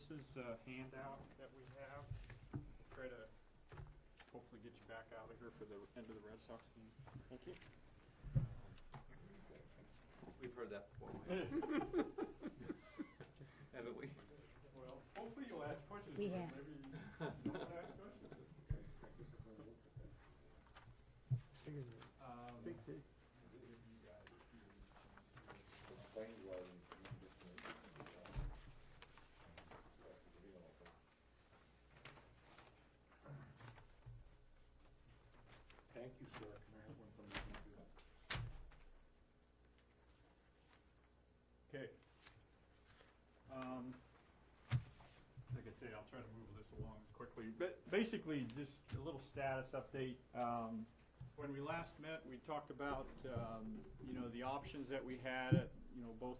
this is a handout that we have. Try to hopefully get you back out of here for the end of the Red Sox game. Thank you. We've heard that before. Haven't we? Well, hopefully you'll ask questions. We have. Maybe you don't want to ask questions. Big city. Thank you, sir. Can I have one from you? Okay. Like I say, I'll try to move this along quickly. But basically, just a little status update. When we last met, we talked about the options that we had at both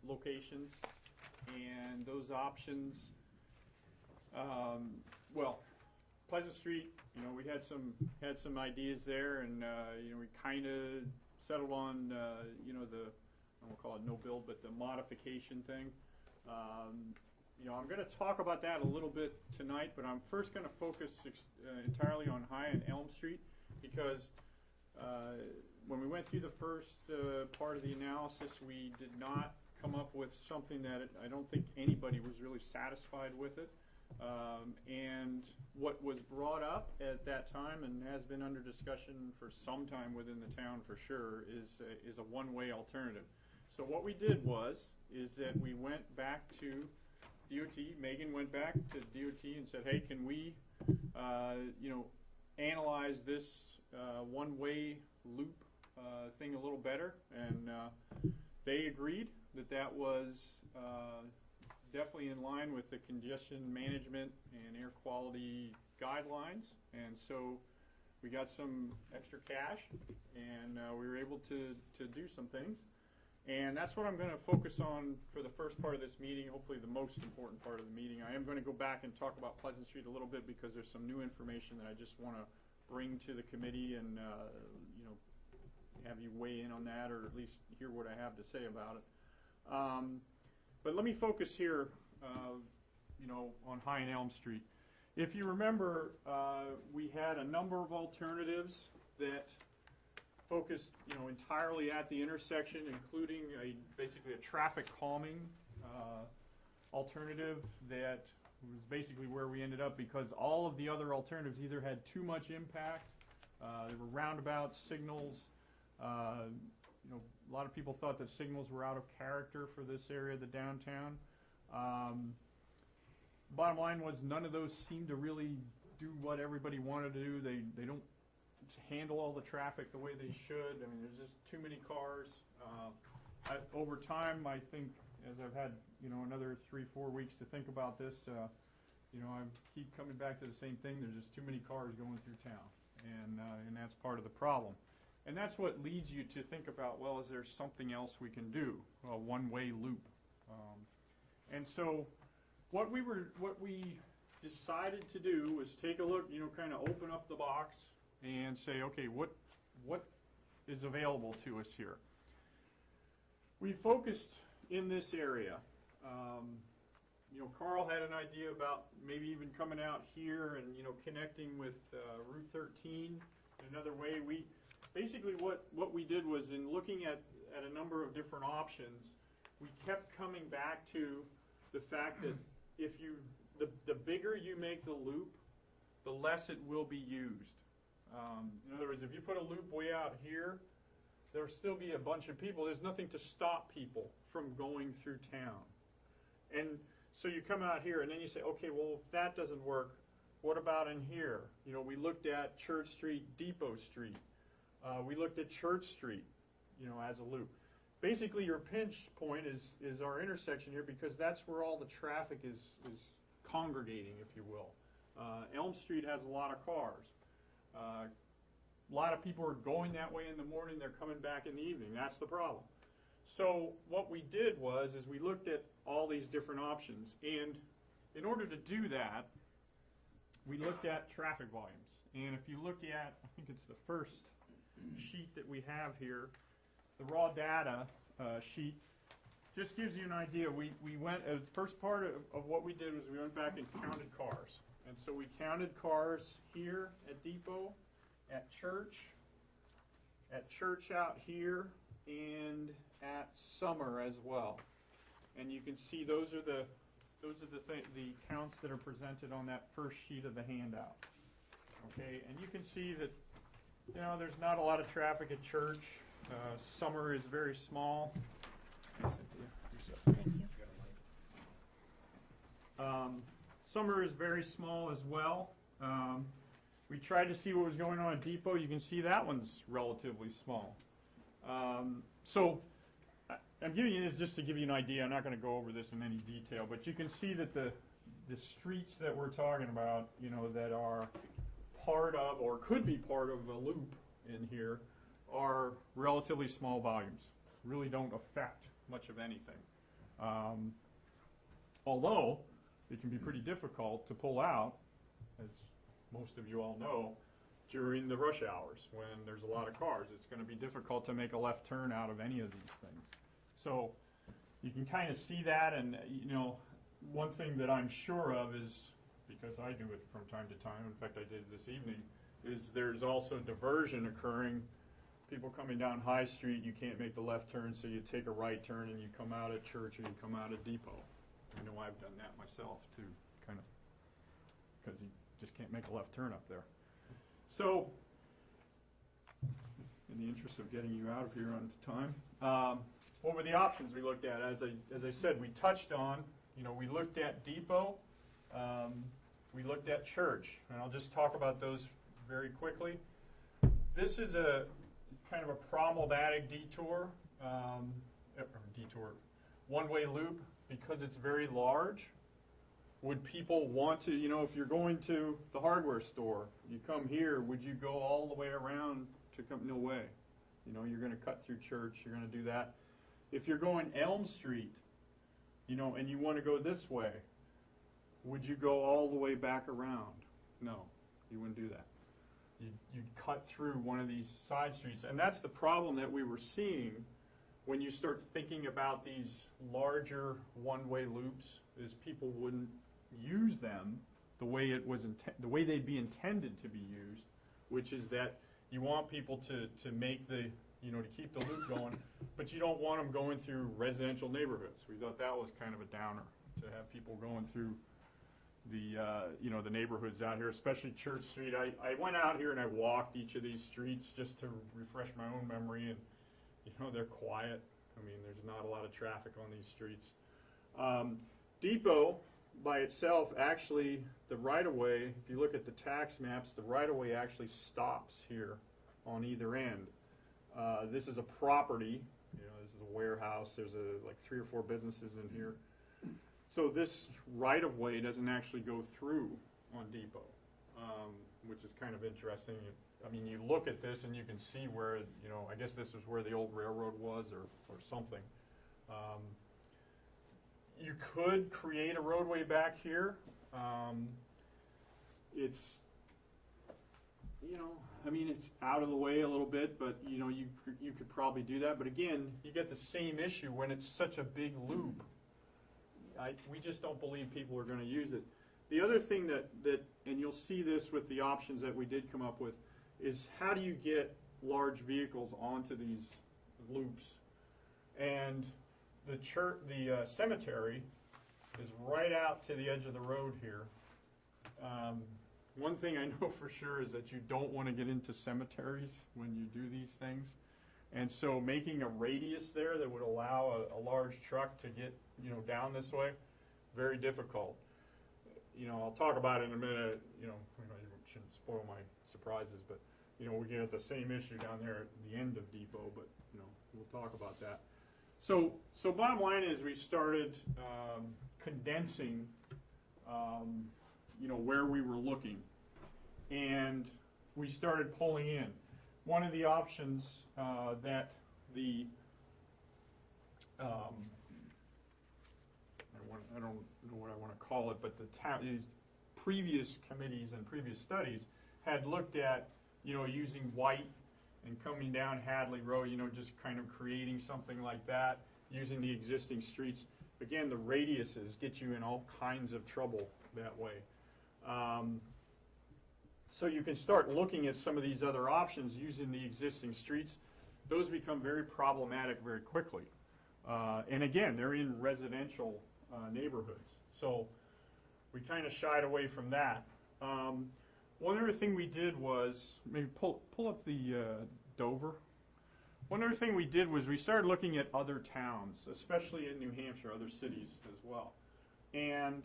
locations, and those options. Pleasant Street, we had some ideas there, and we kind of settled on the, I won't call it no build, but the modification thing. I'm going to talk about that a little bit tonight, but I'm first going to focus entirely on High and Elm Street, because when we went through the first part of the analysis, we did not come up with something that I don't think anybody was really satisfied with it. And what was brought up at that time and has been under discussion for some time within the town for sure is a one-way alternative. So what we did is that we went back to DOT. Megan went back to DOT and said, hey, can we analyze this one-way loop thing a little better? And they agreed that was definitely in line with the congestion management and air quality guidelines. And so we got some extra cash, and we were able to do some things. And that's what I'm going to focus on for the first part of this meeting, hopefully the most important part of the meeting. I am going to go back and talk about Pleasant Street a little bit because there's some new information that I just want to bring to the committee and have you weigh in on that, or at least hear what I have to say about it. But let me focus here, on High and Elm Street. If you remember, we had a number of alternatives that focused, entirely at the intersection, including basically a traffic calming alternative that was basically where we ended up, because all of the other alternatives either had too much impact, there were roundabouts, signals. A lot of people thought that signals were out of character for this area of the downtown. Bottom line was none of those seemed to really do what everybody wanted to do. They don't handle all the traffic the way they should. I mean, there's just too many cars. Over time, I think, as I've had another 3-4 weeks to think about this, I keep coming back to the same thing. There's just too many cars going through town, and that's part of the problem. And that's what leads you to think about, well, is there something else we can do? A one-way loop. And so what we decided to do was take a look, kind of open up the box and say, okay, what is available to us here? We focused in this area. Carl had an idea about maybe even coming out here and connecting with Route 13 another way. Basically what we did was, in looking at a number of different options, we kept coming back to the fact that if the bigger you make the loop, the less it will be used. In other words, if you put a loop way out here, there'll still be a bunch of people. There's nothing to stop people from going through town. And so you come out here and then you say, okay, well, if that doesn't work, what about in here? We looked at Church Street, Depot Street. We looked at Church Street, as a loop. Basically, your pinch point is our intersection here, because that's where all the traffic is congregating, if you will. Elm Street has a lot of cars. A lot of people are going that way in the morning. They're coming back in the evening. That's the problem. So what we did is we looked at all these different options. And in order to do that, we looked at traffic volumes. And if you look at, I think it's the first sheet that we have here, the raw data sheet just gives you an idea. We went, first part of what we did was we went back and counted cars. And so we counted cars here at Depot, at church out here, and at Summer as well. And you can see those are the counts that are presented on that first sheet of the handout. Okay, and you can see that, you know, there's not a lot of traffic at church. Summer is very small. Thank you. Summer is very small as well. We tried to see what was going on at Depot. You can see that one's relatively small. So I'm giving you this just to give you an idea. I'm not going to go over this in any detail, but you can see that the streets that we're talking about, you know, that are part of or could be part of a loop in here are relatively small volumes. Really don't affect much of anything. Although it can be pretty difficult to pull out, as most of you all know, during the rush hours when there's a lot of cars. It's going to be difficult to make a left turn out of any of these things. So you can kind of see that, and you know, one thing that I'm sure of is, because I do it from time to time, in fact I did this evening, is there's also diversion occurring. People coming down High Street, you can't make the left turn, so you take a right turn and you come out at Church or you come out at Depot. I know I've done that myself too, kind of, because you just can't make a left turn up there. So, in the interest of getting you out of here on time, what were the options we looked at? As I said, we touched on, you know, we looked at Depot, we looked at Church, and I'll just talk about those very quickly. This is a kind of a problematic detour, one-way loop, because it's very large. Would people want to, you know, if you're going to the hardware store, you come here, would you go all the way around to come? No way. You know, you're going to cut through Church, you're going to do that. If you're going Elm Street, you know, and you want to go this way, would you go all the way back around? No, you wouldn't do that. You'd cut through one of these side streets. And that's the problem that we were seeing when you start thinking about these larger one-way loops, is people wouldn't use them the way it was the way they'd be intended to be used, which is that you want people to make the, you know, to keep the loop going, but you don't want them going through residential neighborhoods. We thought that was kind of a downer, to have people going through the, you know, the neighborhoods out here, especially Church Street. I went out here and I walked each of these streets just to refresh my own memory, and, you know, they're quiet. I mean, there's not a lot of traffic on these streets. Depot, by itself, actually, the right-of-way, if you look at the tax maps, the right-of-way actually stops here on either end. This is a property, you know, this is a warehouse, there's like 3 or 4 businesses in here. So this right-of-way doesn't actually go through on Depot, which is kind of interesting. I mean, you look at this and you can see where, you know, I guess this is where the old railroad was, or something. You could create a roadway back here. It's, you know, I mean, it's out of the way a little bit, but, you know, you could probably do that. But again, you get the same issue when it's such a big loop. We just don't believe people are going to use it. The other thing that, and you'll see this with the options that we did come up with, is how do you get large vehicles onto these loops? And the church, the cemetery is right out to the edge of the road here. One thing I know for sure is that you don't want to get into cemeteries when you do these things. And so making a radius there that would allow a large truck to get, you know, down this way, very difficult. You know, I'll talk about it in a minute. You know, I shouldn't spoil my surprises, but, you know, we get the same issue down there at the end of Depot, but, you know, we'll talk about that. So bottom line is we started condensing, you know, where we were looking, and we started pulling in. One of the options that the I don't know what I want to call it, but these previous committees and previous studies had looked at, you know, using white and coming down Hadley Road, you know, just kind of creating something like that. using the existing streets. Again, the radiuses get you in all kinds of trouble that way. So you can start looking at some of these other options using the existing streets. Those become very problematic very quickly. And again, they're in residential neighborhoods. So we kind of shied away from that. One other thing we did was, maybe pull up the Dover. One other thing we did was we started looking at other towns, especially in New Hampshire, other cities as well. And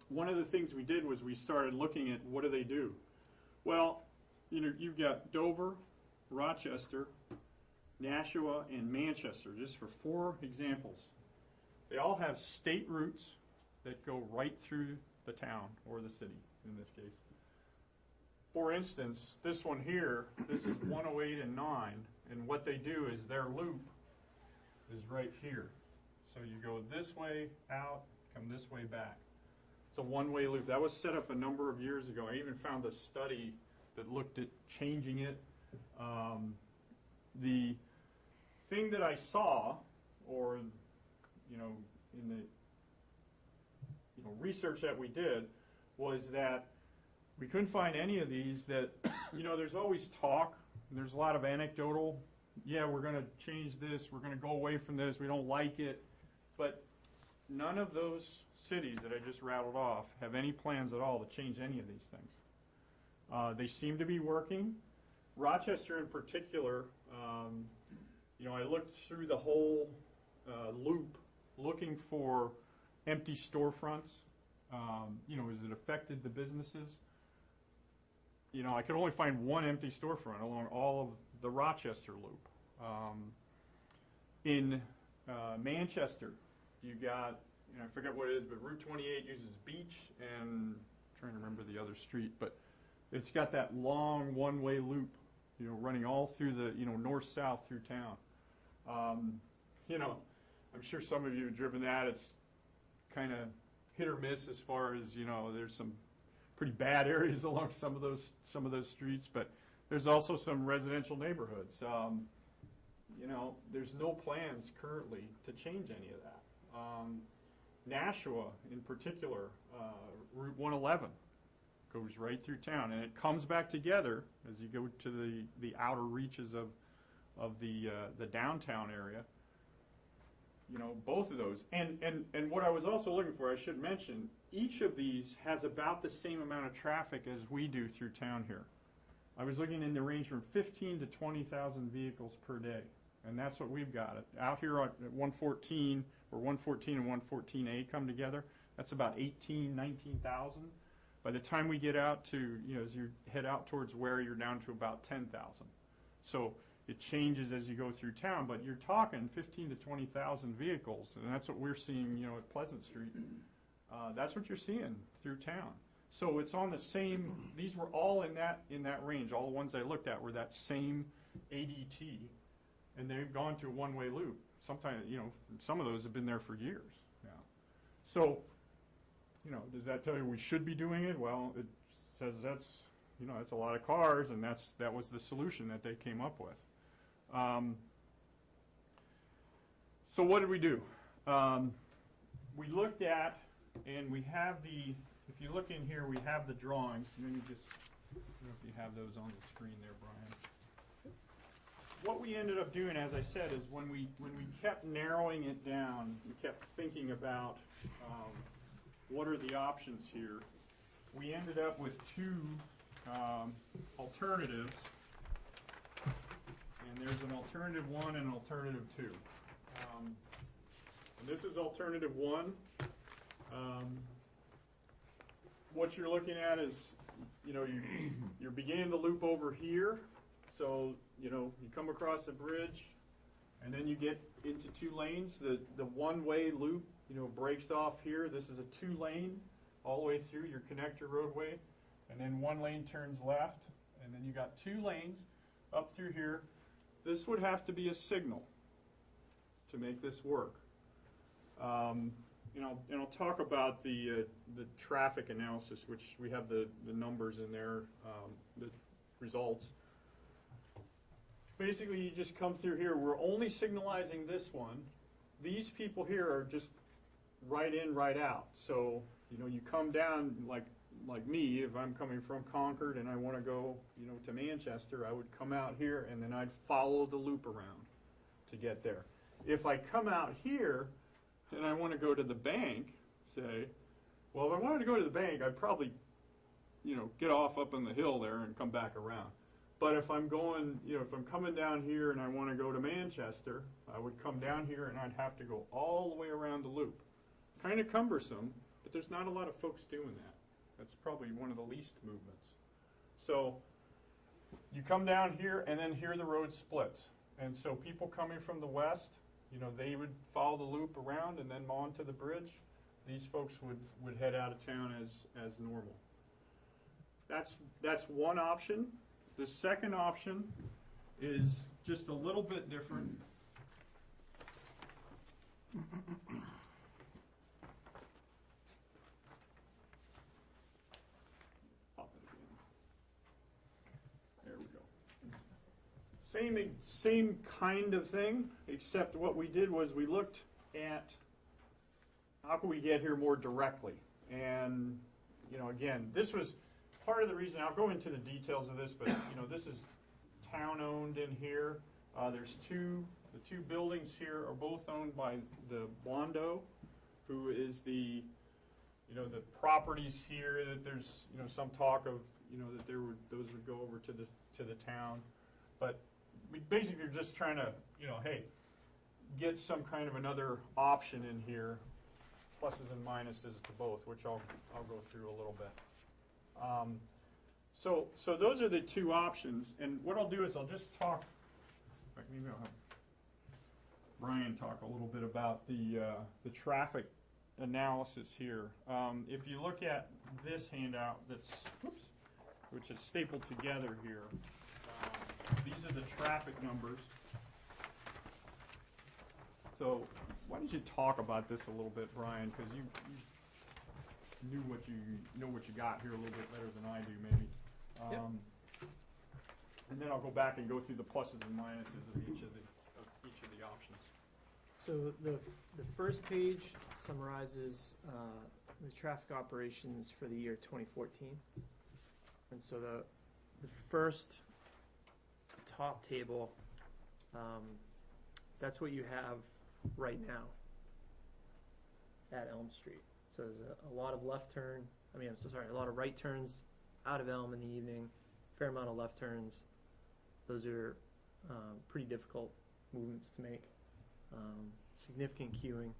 one of the things we did was we started looking at what do they do. Well, you know, you've got Dover, Rochester, Nashua, and Manchester, just for 4 examples. They all have state routes that go right through the town, or the city in this case. For instance, this one here, this is 108 and 9, and what they do is their loop is right here. So you go this way out, come this way back. It's a one-way loop. That was set up a number of years ago. I even found a study that looked at changing it. The thing that I saw, or in the research that we did, was that we couldn't find any of these that, there's always talk, and there's a lot of anecdotal, yeah, we're going to change this, we're going to go away from this, we don't like it, but none of those cities that I just rattled off have any plans at all to change any of these things. They seem to be working. Rochester in particular, I looked through the whole loop looking for empty storefronts. Has it affected the businesses? I could only find one empty storefront along all of the Rochester loop. In Manchester, you got, I forget what it is, but Route 28 uses Beach, and I'm trying to remember the other street, but it's got that long one-way loop, running all through the, north-south through town. I'm sure some of you have driven that. It's kind of hit or miss as far as, there's some pretty bad areas along some of those streets, but there's also some residential neighborhoods. There's no plans currently to change any of that. Nashua, in particular, Route 111 goes right through town, and it comes back together as you go to the outer reaches of the downtown area. Both of those. And what I was also looking for, I should mention, each of these has about the same amount of traffic as we do through town here. I was looking in the range from 15 to 20,000 vehicles per day, and that's what we've got. Out here at 114, where 114 and 114A come together, that's about 18, 19,000. By the time we get out to, as you head out towards where you're down to about 10,000. So it changes as you go through town, but you're talking 15 to 20,000 vehicles, and that's what we're seeing, at Pleasant Street. That's what you're seeing through town. So it's on the same. These were all in that range. All the ones I looked at were that same ADT, and they've gone to a one-way loop. Sometimes, some of those have been there for years now. So, does that tell you we should be doing it? Well, it says that's a lot of cars, and that was the solution that they came up with. So what did we do? We looked at, and we have if you look in here, we have the drawings. Let me just, I don't know if you have those on the screen there, Brian. What we ended up doing, as I said, is when we kept narrowing it down, we kept thinking about what are the options here. We ended up with 2 alternatives. And there's an alternative 1 and an alternative 2. And this is alternative 1. What you're looking at is, you're beginning the loop over here. So, you come across the bridge, and then you get into 2 lanes. The one-way loop, breaks off here. This is a 2-lane all the way through your connector roadway. And then 1 lane turns left, and then you got 2 lanes up through here. This would have to be a signal to make this work. And I'll talk about the traffic analysis, which we have the numbers in there, the results. basically you just come through here. We're only signalizing this one. These people here are just right in, right out. So, you come down like me, if I'm coming from Concord and I want to go, to Manchester, I would come out here and then I'd follow the loop around to get there. If I come out here and I want to go to the bank, say, well, if I wanted to go to the bank, I'd probably, get off up on the hill there and come back around. But if I'm going, if I'm coming down here and I want to go to Manchester, I would come down here and I'd have to go all the way around the loop. Kind of cumbersome, but there's not a lot of folks doing that. That's probably one of the least movements. So you come down here and then here the road splits. And so people coming from the west, they would follow the loop around and then on to the bridge. These folks would head out of town as normal. That's one option. The second option is just a little bit different. Pop it again. There we go. Same kind of thing, except what we did was we looked at how can we get here more directly. And, again, this was part of the reason. I'll go into the details of this, but, this is town-owned in here. There's the two buildings here are both owned by the Bondo, who is the properties here that there's, some talk of, that those would go over to the town. But we basically are just trying to, hey, get some kind of another option in here, pluses and minuses to both, which I'll go through a little bit. So those are the two options, and what I'll do is I'll just talk. In fact, maybe I'll have Brian talk a little bit about the traffic analysis here. If you look at this handout, which is stapled together here, these are the traffic numbers. So why don't you talk about this a little bit, Brian? Because you know what you got here a little bit better than I do, maybe. Yep. And then I'll go back and go through the pluses and minuses of each of the options. So the first page summarizes the traffic operations for the year 2014. And so the first top table, that's what you have right now at Elm Street. So there's a lot of a lot of right turns out of Elm in the evening, fair amount of left turns. Those are pretty difficult movements to make. Significant queuing.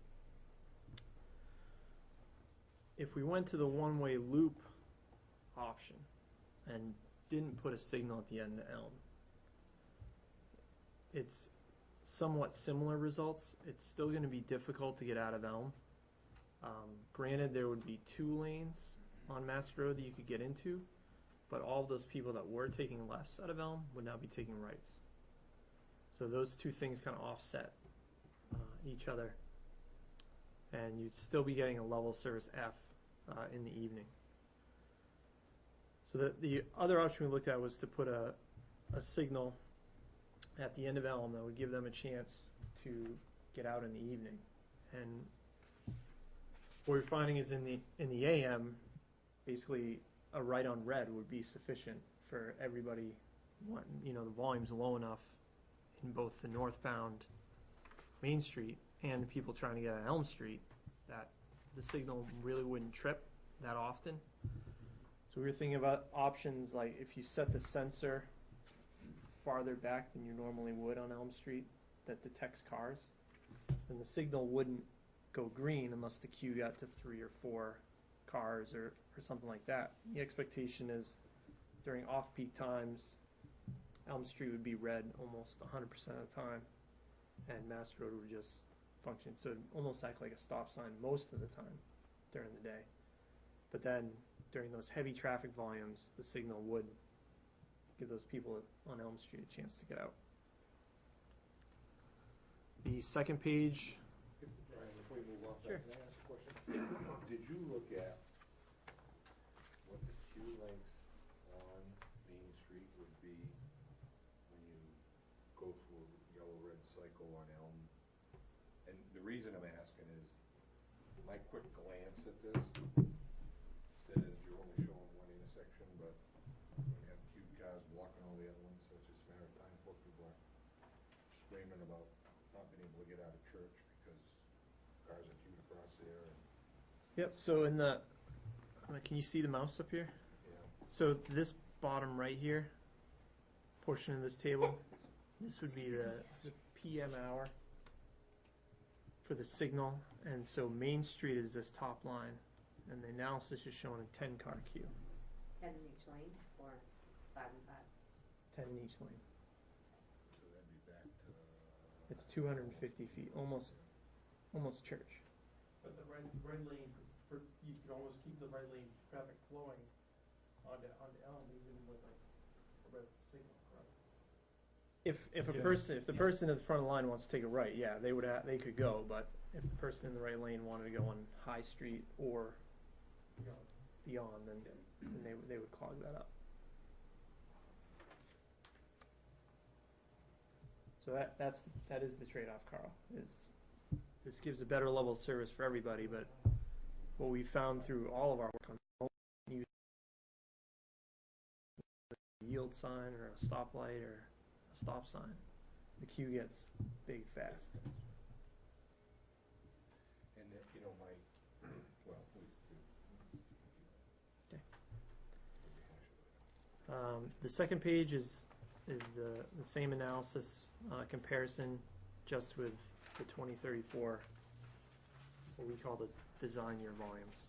If we went to the one-way loop option and didn't put a signal at the end of Elm, it's somewhat similar results. It's still going to be difficult to get out of Elm. Granted, there would be 2 lanes on Mast Road that you could get into, but all of those people that were taking lefts out of Elm would now be taking rights. So those two things kind of offset each other, and you'd still be getting a level service F in the evening. So the other option we looked at was to put a signal at the end of Elm that would give them a chance to get out in the evening. And what we're finding is in the AM, basically a right on red would be sufficient for everybody. The volume's low enough in both the northbound Main Street and the people trying to get on Elm Street that the signal really wouldn't trip that often. So we were thinking about options like if you set the sensor farther back than you normally would on Elm Street that detects cars, then the signal wouldn't go green unless the queue got to 3 or 4 cars or something like that. The expectation is during off-peak times, Elm Street would be red almost 100% of the time, and Mast Road would just function. So it'd almost act like a stop sign most of the time during the day. But then during those heavy traffic volumes, the signal would give those people on Elm Street a chance to get out. The second page. Brian, before you move on, Sure. can I ask a question? Did you look at what the queue length on Main Street would be when you the reason I'm asking is, my quick glance at this says you're only showing one intersection, but when you have queued cars blocking all the other ones, so it's just a matter of time before people are screaming about not being able to get out of church because cars are queued across there. And, Yep, so in the, can you see the mouse up here? you know, So this bottom right here, portion of this table, this would be the PM hour for the signal, and so Main Street is this top line, and the analysis is showing a 10-car queue. 10 in each lane, or 5 and 5? 10 in each lane. so that'd be back to. It's 250 feet, almost church. But the right lane, you could almost keep the right lane traffic flowing onto Elm even with like a red signal, correct? If the Yes. person at the front of the line wants to take a right, yeah, they could go, but if the person in the right lane wanted to go on High Street or beyond, then they would clog that up. So that is the trade-off, Carl. This gives a better level of service for everybody, but what we found through all of our work on use a yield sign or a stoplight or a stop sign, the queue gets big fast. And that, you know, well, Okay. The second page is the same analysis comparison, just with the 2034, what we call the design year volumes.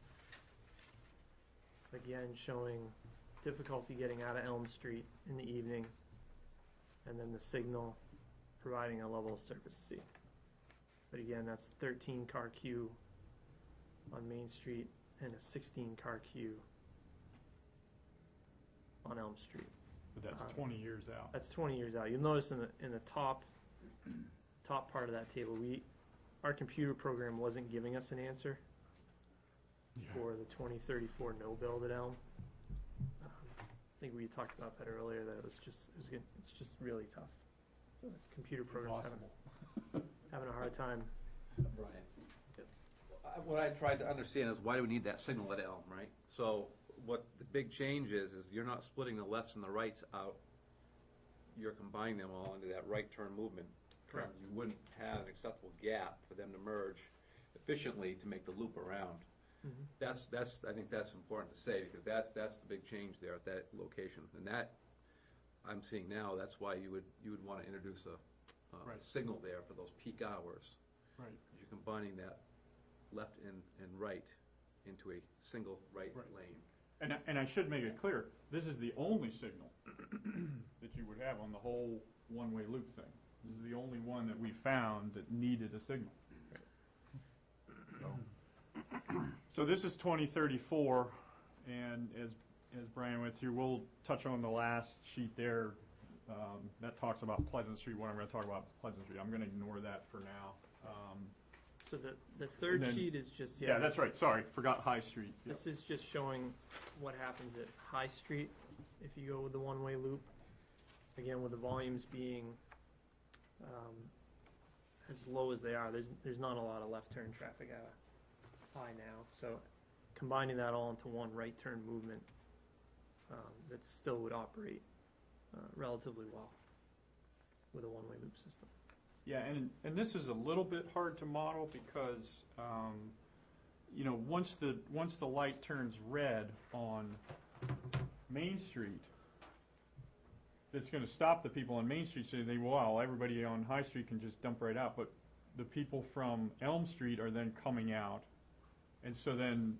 Again, showing difficulty getting out of Elm Street in the evening, and then the signal providing a level of service C. But again, that's 13-car queue on Main Street and a 16-car queue on Elm Street. But that's 20 years out. That's 20 years out. You'll notice in the top part of that table, our computer program wasn't giving us an answer for the 2034 no build at Elm. I think we talked about that earlier, that it's just really tough. So the computer program's having a hard time. Brian. What I tried to understand is why do we need that signal at Elm, right? So what the big change is you're not splitting the lefts and the rights out. You're combining them all into that right turn movement. Correct. You wouldn't have an acceptable gap for them to merge efficiently to make the loop around. Mm-hmm. I think that's important to say, because that's the big change there at that location, and that I'm seeing now. That's why you would want to introduce a Right. signal there for those peak hours. Right. You're combining that left and right into a single right lane. And I should make it clear, this is the only signal that you would have on the whole one-way loop thing. This is the only one that we found that needed a signal. So this is 2034, and as Brian went through, we'll touch on the last sheet there. That talks about Pleasant Street. What I'm going to talk about is Pleasant Street. I'm going to ignore that for now. So the third then- sheet is just Yeah, that's right. Sorry, forgot High Street. Yep. This is just showing what happens at High Street if you go with the one-way loop. Again, with the volumes being as low as they are, there's not a lot of left turn traffic out of High now. So combining that all into one right turn movement, that still would operate relatively well with a one-way loop system. Yeah, and this is a little bit hard to model because, once the light turns red on Main Street, it's going to stop the people on Main Street saying, wow, everybody on High Street can just dump right out. But the people from Elm Street are then coming out, and so then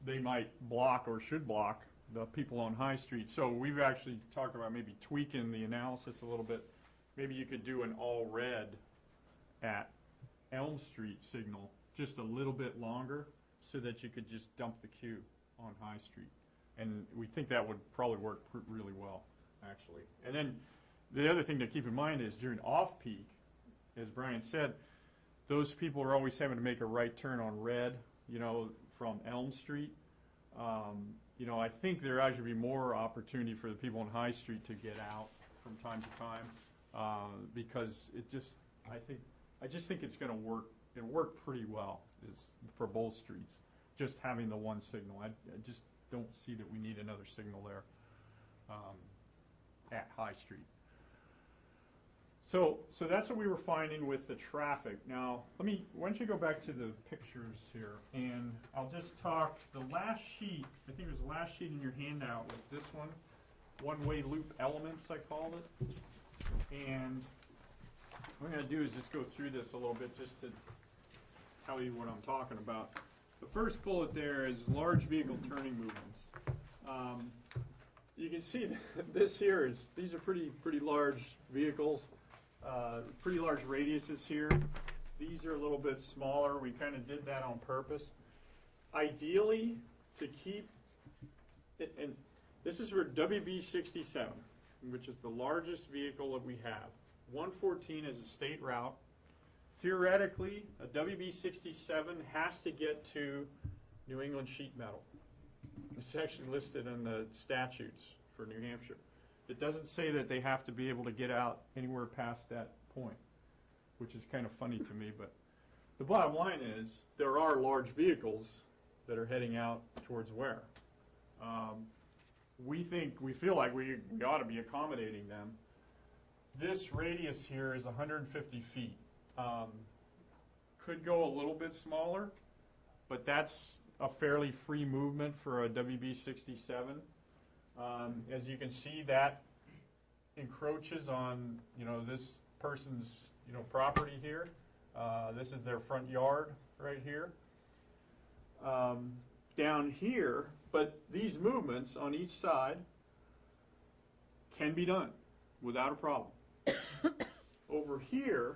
they might block or should block the people on High Street. So we've actually talked about maybe tweaking the analysis a little bit. Maybe you could do an all red at Elm Street signal just a little bit longer so that you could just dump the queue on High Street. And we think that would probably work really well, actually. And then the other thing to keep in mind is during off-peak, as Brian said, those people are always having to make a right turn on red, from Elm Street. I think there actually be more opportunity for the people on High Street to get out from time to time, because I just think it's going to work it worked pretty well is for both streets, just having the one signal. I just don't see that we need another signal there at High Street. So that's what we were finding with the traffic. Now, why don't you go back to the pictures here, and I'll just talk, the last sheet, I think it was the last sheet in your handout was this one-way loop elements, I called it. And what I'm going to do is just go through this a little bit just to tell you what I'm talking about. The first bullet there is large vehicle turning movements. You can see that this here is, these are pretty large vehicles, pretty large radiuses here. These are a little bit smaller. We kind of did that on purpose. Ideally, to keep it, and this is for WB67, which is the largest vehicle that we have. 114 is a state route. Theoretically, a WB67 has to get to New England sheet metal. It's actually listed in the statutes for New Hampshire. It doesn't say that they have to be able to get out anywhere past that point, which is kind of funny to me. But the bottom line is there are large vehicles that are heading out towards Ware. We feel like we ought to be accommodating them. This radius here is 150 feet. Could go a little bit smaller, but that's a fairly free movement for a WB67. As you can see, that encroaches on this person's property here. This is their front yard right here. Down here, but these movements on each side can be done without a problem. Over here,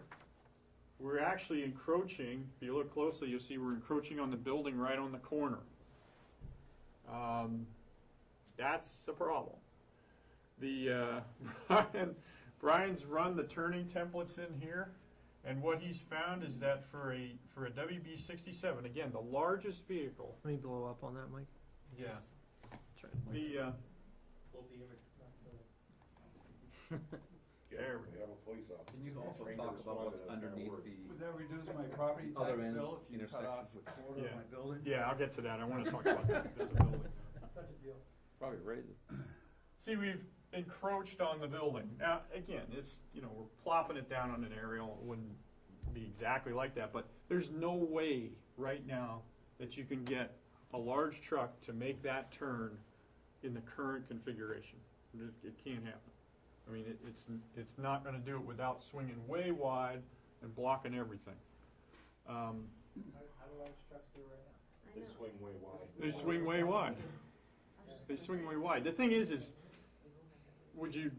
we're actually encroaching. If you look closely, you'll see we're encroaching on the building right on the corner. That's a problem. Brian's run the turning templates in here, and what he's found is that for a WB67, again, the largest vehicle. Let me blow up on that, Mike. Yeah. Try Pull the image, not the- There we We have a police officer. Can you also Trained to talk about respond what's to that kind of underneath work. the Would that reduce my property other tax ends, bill if you cut off intersections? a quarter Yeah. of my building? Yeah, I'll get to that. I want to talk about that visibility. Such a deal. probably raise it? See, we've encroached on the building. Now, again, it's, we're plopping it down on an aerial. It wouldn't be exactly like that, but there's no way right now that you can get a large truck to make that turn in the current configuration. It can't happen. I mean, it's not going to do it without swinging way wide and blocking everything. How do large trucks do right now? I They know. swing way wide. They swing way wide. They swing way wide. The thing is would you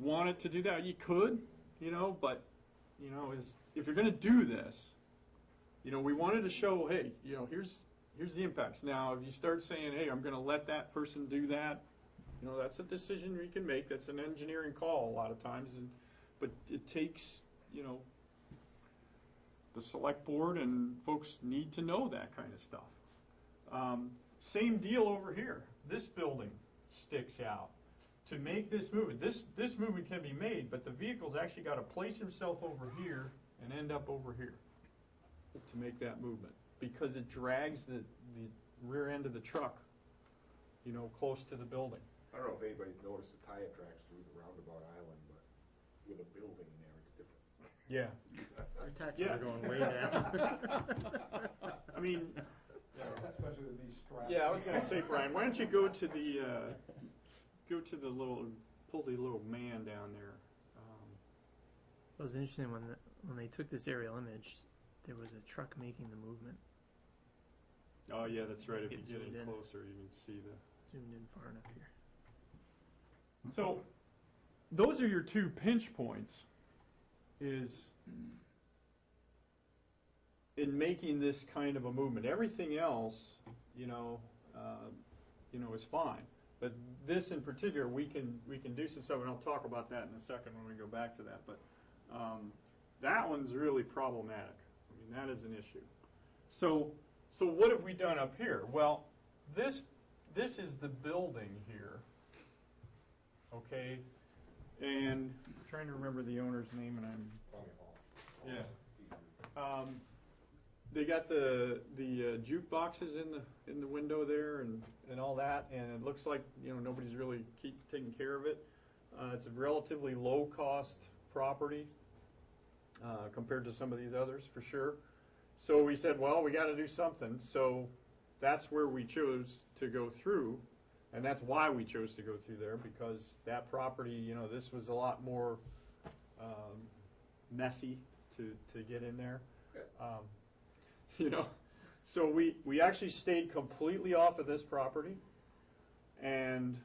want it to do that? You could, but if you're going to do this, we wanted to show, hey, here's the impacts. Now, if you start saying, hey, I'm going to let that person do that, that's a decision we can make. That's an engineering call a lot of times, but it takes, the select board and folks need to know that kind of stuff. Same deal over here. This building sticks out. To make this movement, this movement can be made, but the vehicle's actually got to place himself over here and end up over here to make that movement because it drags the rear end of the truck, close to the building. I don't know if anybody's noticed the tire tracks through the roundabout island, but with a building there, it's different. Yeah. Our taxes Yeah. are going way down. I mean, Especially with these straps. yeah, I was going to say, Brian, why don't you go to the pull the little man down there. It was interesting when they took this aerial image, there was a truck making the movement. Oh, yeah, that's right. If you Get get in zoomed in. closer, you can see the... Zoomed in far enough here. So, those are your two pinch points, is in making this kind of a movement. Everything else, is fine. But this in particular, we can do some stuff, and I'll talk about that in a second when we go back to that. But that one's really problematic. I mean, that is an issue. So what have we done up here? Well, this is the building here. Okay, and I'm trying to remember the owner's name, and I'm Tommy Hall. yeah. they got the jukeboxes in the window there and all that, and it looks like nobody's really taking care of it. It's a relatively low cost property compared to some of these others for sure. So we said, well, we got to do something. So that's where we chose to go through, and that's why we chose to go through there, because that property, this was a lot more messy to get in there. So we actually stayed completely off of this property and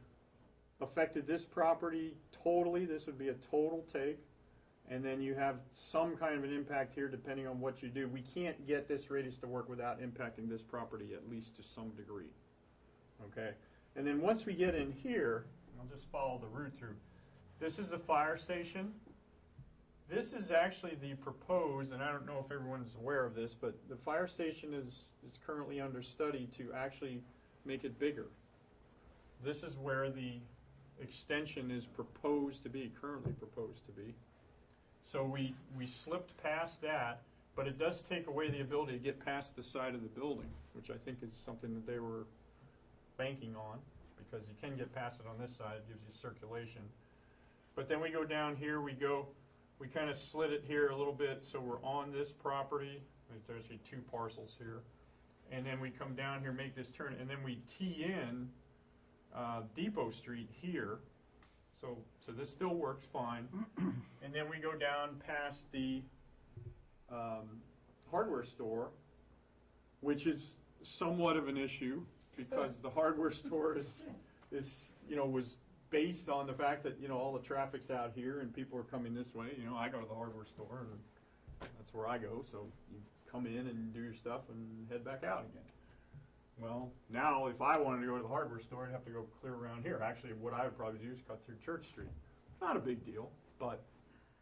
affected this property totally. This would be a total take. And then you have some kind of an impact here depending on what you do. We can't get this radius to work without impacting this property at least to some degree. Okay? And then once we get in here, I'll just follow the route through. This is the fire station. This is actually the proposed, and I don't know if everyone's aware of this, but the fire station is currently under study to actually make it bigger. This is where the extension is proposed to be, currently proposed to be. So we slipped past that, but it does take away the ability to get past the side of the building, which I think is something that they were banking on, because you can get past it on this side. It gives you circulation. But then we go down here, we kind of slid it here a little bit, so we're on this property. There's actually two parcels here. And then we come down here, make this turn, and then we tee in Depot Street here. So this still works fine. And then we go down past the hardware store, which is somewhat of an issue because the hardware store was based on the fact that all the traffic's out here and people are coming this way. I go to the hardware store and that's where I go. So you come in and do your stuff and head back out again. Well, now if I wanted to go to the hardware store, I'd have to go clear around here. Actually, what I would probably do is cut through Church Street. Not a big deal, but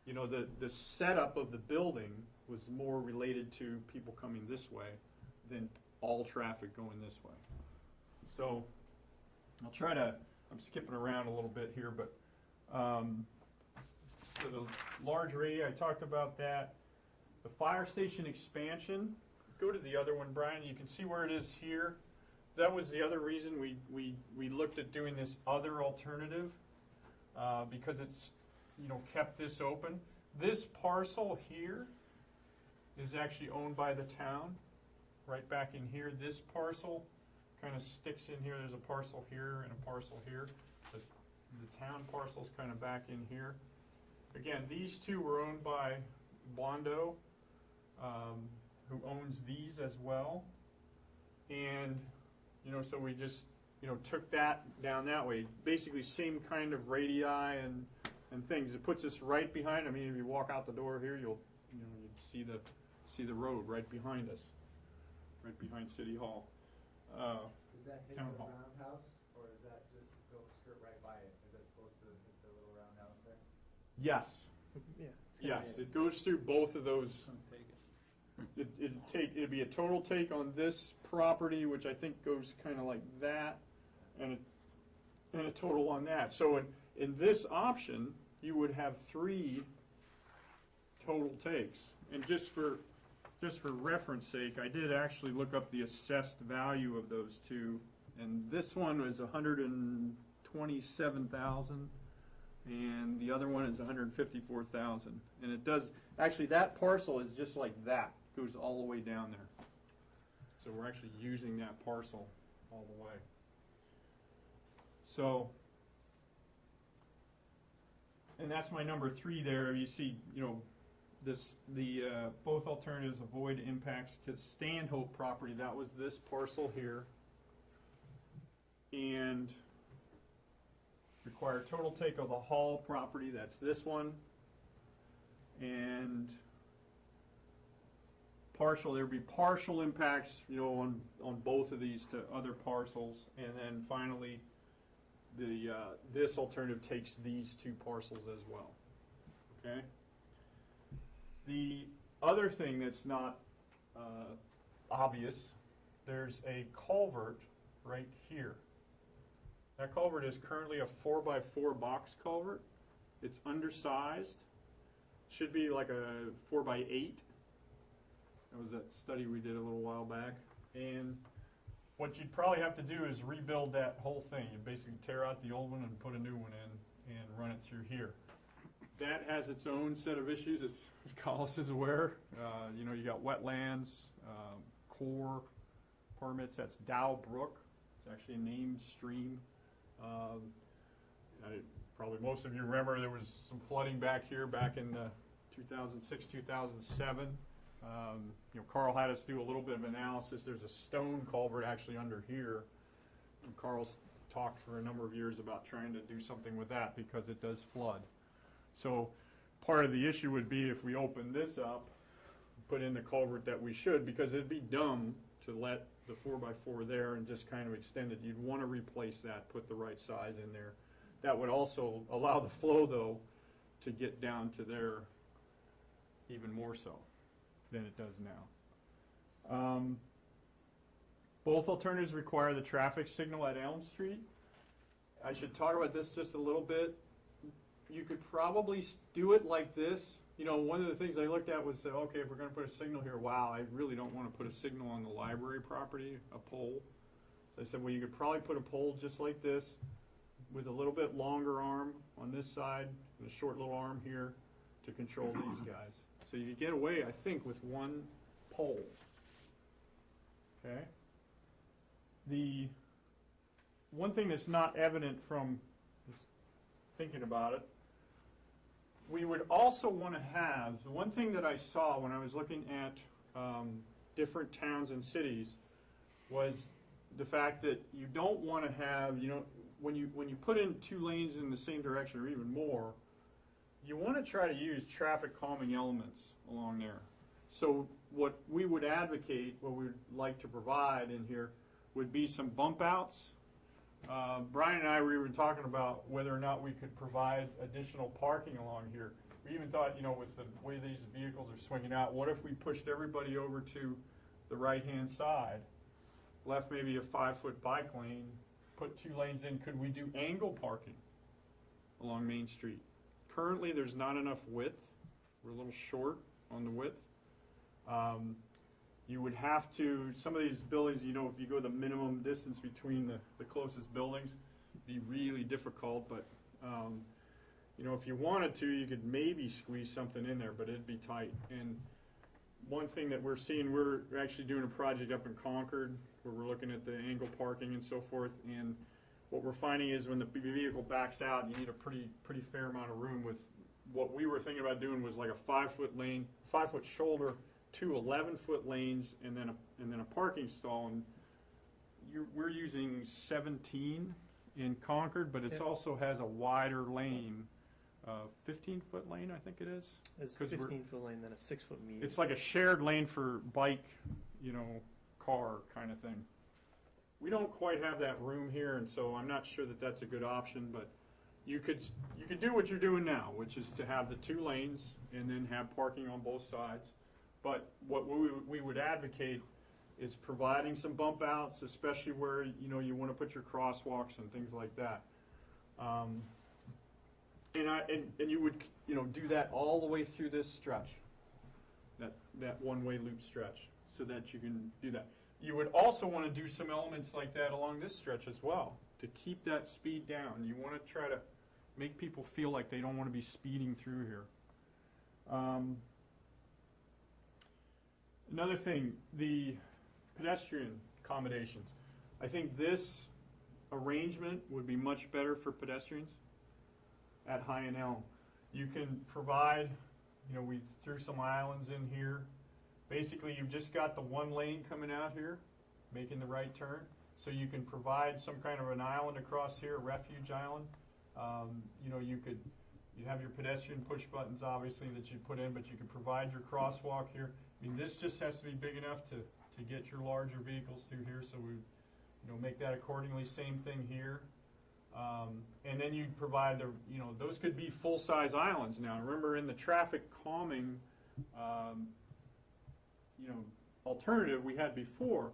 the setup of the building was more related to people coming this way than all traffic going this way. So I'll try to. I'm skipping around a little bit here, but so the large radio, I talked about that. The fire station expansion. Go to the other one, Brian. You can see where it is here. That was the other reason we looked at doing this other alternative because it's kept this open. This parcel here is actually owned by the town. Right back in here, this parcel kind of sticks in here. There's a parcel here and a parcel here. The town parcel's kind of back in here. Again, these two were owned by Bondo, who owns these as well. And, so we just, took that down that way. Basically same kind of radii and things. It puts us right behind. I mean, if you walk out the door here, you'd see the road right behind us, right behind City Hall. Is that hitting Town the Hall. roundhouse, or is that just go skirt right by it? Is it supposed to hit the little roundhouse there? Yes. Yeah. it's gonna Yes, be- it goes through both of those. It'd be a total take on this property, which I think goes kind of like that, and a total on that. So in this option, you would have 3 total takes. And just for reference sake, I did actually look up the assessed value of those two, and this one was $127,000. And the other one is $154,000, and it does actually. That parcel is just like that, goes all the way down there. So we're actually using that parcel all the way. So, and that's my number 3 there. You see, both alternatives avoid impacts to Stanhope property. That was this parcel here, and require total take of the Hall property, that's this one, and there would be partial impacts, on both of these to other parcels, and then finally, this alternative takes these 2 parcels as well. Okay. The other thing that's not obvious, there's a culvert right here. That culvert is currently a 4x4 box culvert. It's undersized. Should be like a 4x8. That was that study we did a little while back. And what you'd probably have to do is rebuild that whole thing. You basically tear out the old one and put a new one in and run it through here. That has its own set of issues, as Collis is aware. You know, you got wetlands, core permits. That's Dow Brook. It's actually a named stream. Probably most of you remember there was some flooding back here back in 2006, 2007. You know, Carl had us do a little bit of analysis. There's a stone culvert actually under here. And Carl's talked for a number of years about trying to do something with that because it does flood. So part of the issue would be if we open this up, put in the culvert that we should, because it'd be dumb to let the 4x4 there and just kind of extend it. You'd want to replace that, put the right size in there. That would also allow the flow, though, to get down to there even more so than it does now. Both alternatives require the traffic signal at Elm Street. I should talk about this just a little bit. You could probably do it like this. You know, one of the things I looked at was, okay, if we're going to put a signal here, wow, I really don't want to put a signal on the library property, a pole. So I said, well, you could probably put a pole just like this with a little bit longer arm on this side and a short little arm here to control these guys. So you get away, I think, with one pole. Okay? The one thing that's not evident from just thinking about it, we would also want to have, the one thing that I saw when I was looking at different towns and cities was the fact that you don't want to have, you know, when you put in 2 lanes in the same direction or even more, you want to try to use traffic calming elements along there. So what we would advocate, what we would like to provide in here, would be some bump outs. Brian and I were even talking about whether or not we could provide additional parking along here. We even thought, you know, with the way these vehicles are swinging out, what if we pushed everybody over to the right-hand side, left maybe a 5-foot bike lane, put 2 lanes in? Could we do angle parking along Main Street? Currently, there's not enough width. We're a little short on the width. You would have to, some of these buildings, you know, if you go the minimum distance between the closest buildings, it'd be really difficult, but, you know, if you wanted to, you could maybe squeeze something in there, but it'd be tight. And one thing that we're seeing, we're actually doing a project up in Concord where we're looking at the angle parking and so forth, and what we're finding is when the vehicle backs out, you need a pretty fair amount of room. With what we were thinking about doing was like a 5-foot lane, 5-foot shoulder, 2 11-foot lanes, and then a parking stall. And we're using 17 in Concord, but it also has a wider lane, 15-foot lane, I think it is. It's a 15-foot lane, then a 6-foot median. It's like a shared lane for bike, you know, car kind of thing. We don't quite have that room here, and so I'm not sure that that's a good option, but you could do what you're doing now, which is to have the 2 lanes and then have parking on both sides. But what we would advocate is providing some bump outs, especially where, you know, you want to put your crosswalks and things like that. And you would, you know, do that all the way through this stretch, that one-way loop stretch, so that you can do that. You would also want to do some elements like that along this stretch as well to keep that speed down. You want to try to make people feel like they don't want to be speeding through here. Another thing, the pedestrian accommodations. I think this arrangement would be much better for pedestrians at High and Elm. You can provide, you know, we threw some islands in here. Basically, you've just got the 1 lane coming out here, making the right turn. So you can provide some kind of an island across here, a refuge island. You know, you'd have your pedestrian push buttons, obviously, that you put in, but you can provide your crosswalk here. I mean, this just has to be big enough to get your larger vehicles through here, so we, you know, make that accordingly. Same thing here. And then you provide the, you know, those could be full-size islands now. Remember, in the traffic calming, you know, alternative we had before,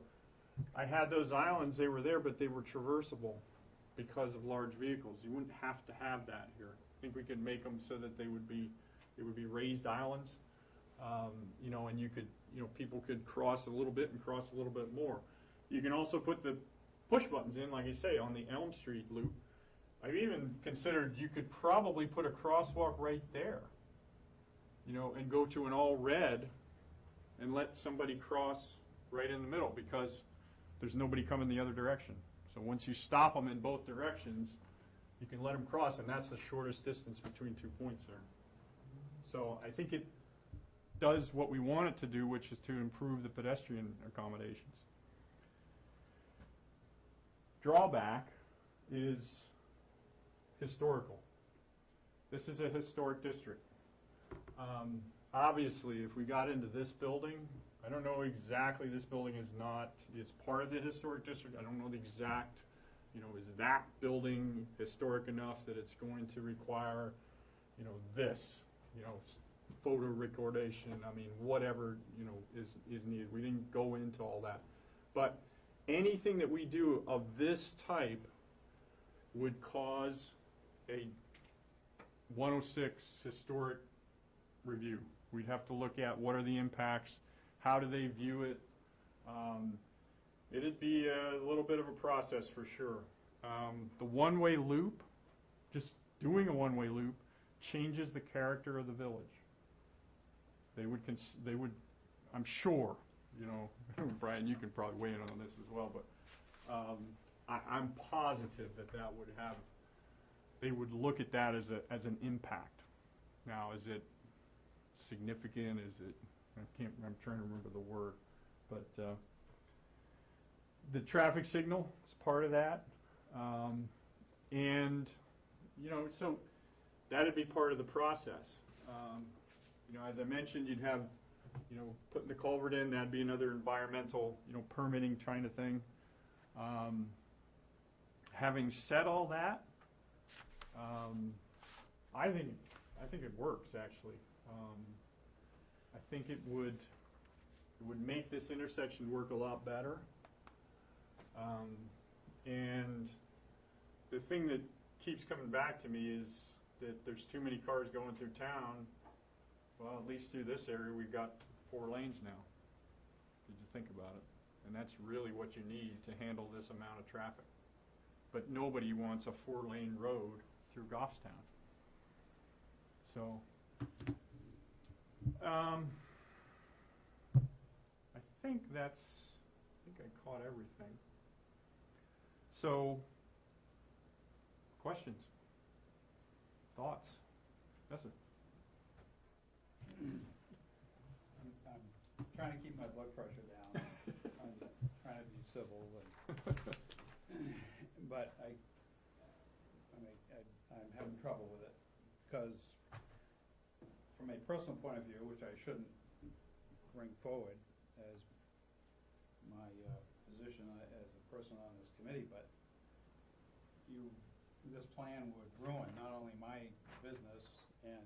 I had those islands, they were there, but they were traversable because of large vehicles. You wouldn't have to have that here. I think we could make them so that they would be raised islands, you know, and you could people could cross a little bit and cross a little bit more. You can also put the push buttons in, like you say, on the Elm Street loop. I've even considered you could probably put a crosswalk right there, and go to an all red and let somebody cross right in the middle, because there's nobody coming the other direction. So once you stop them in both directions, you can let them cross, and that's the shortest distance between 2 points there. So I think it does what we want it to do, which is to improve the pedestrian accommodations. Drawback is historical. This is a historic district. Obviously, if we got into this building, I don't know exactly, this building is part of the historic district. I don't know the exact, is that building historic enough that it's going to require, this, photo recordation, whatever, is needed. We didn't go into all that. But anything that we do of this type would cause a 106 historic review. We'd have to look at what are the impacts, how do they view it. It'd be a little bit of a process for sure. The one-way loop, just doing a one-way loop, changes the character of the village. They would, I'm sure, Brian, you can probably weigh in on this as well, but I'm positive that would have, they would look at that as an impact. Now, is it significant? Is it, I'm trying to remember the word, but the traffic signal is part of that. And, so that'd be part of the process. As I mentioned, you'd have, putting the culvert in, that'd be another environmental, permitting kind of thing. Having said all that, I think it works actually. I think it would make this intersection work a lot better. And the thing that keeps coming back to me is that there's too many cars going through town. Well, at least through this area, we've got 4 lanes now. Did you think about it? And that's really what you need to handle this amount of traffic. But nobody wants a 4-lane road through Goffstown. So, I think I caught everything. So, questions? Thoughts? Yes, sir. I'm trying to keep my blood pressure down. I'm trying to be civil, but I'm having trouble with it because, from a personal point of view, which I shouldn't bring forward as my position as a person on this committee, but this plan would ruin not only my business and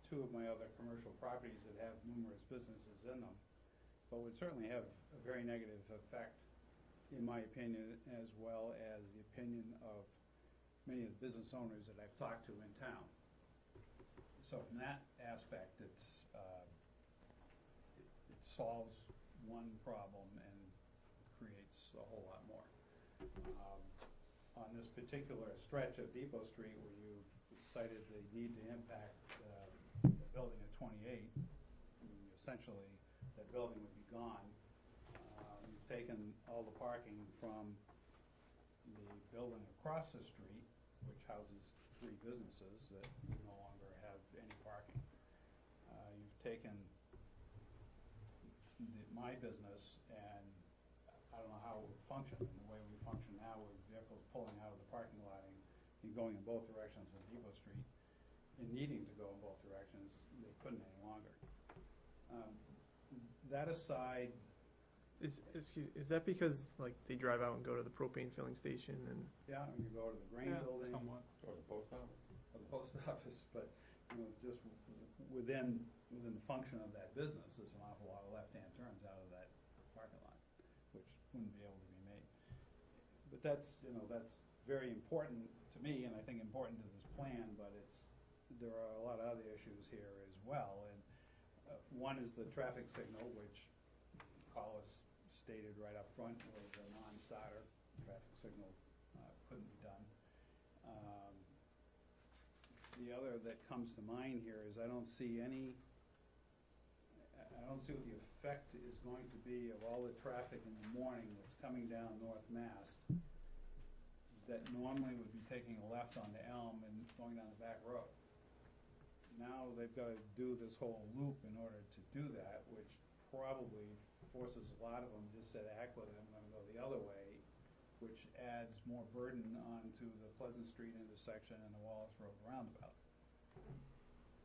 2 of my other commercial properties that have numerous businesses in them, but would certainly have a very negative effect, in my opinion, as well as the opinion of many of the business owners that I've talked to in town. So from that aspect, it solves one problem and creates a whole lot more. On this particular stretch of Depot Street where you cited the need to impact the building at 28, essentially that building would be gone. You've taken all the parking from the building across the street, which houses 3 businesses that no longer have any parking. You've taken my business, and I don't know how it would function. And the way we function now with vehicles pulling out of the parking lot and going in both directions on Depot Street and needing to go in both directions, they couldn't any longer. That aside, Is that because they drive out and go to the propane filling station and? yeah, and you go to the grain building Somewhat. Or the post office. or the post office, but just within the function of that business, there's an awful lot of left-hand turns out of that parking lot, which wouldn't be able to be made. But that's very important to me, and I think important to this plan. But there are a lot of other issues here as well, and One is the traffic signal, which Collis stated right up front was a non-starter. Traffic signal couldn't be done. The other that comes to mind here is I don't see what the effect is going to be of all the traffic in the morning that's coming down North Mast that normally would be taking a left onto Elm and going down the back road. Now they've got to do this whole loop in order to do that, which probably forces a lot of them to just say, heck with it, I'm going to go the other way, which adds more burden onto the Pleasant Street intersection and the Wallace Road roundabout.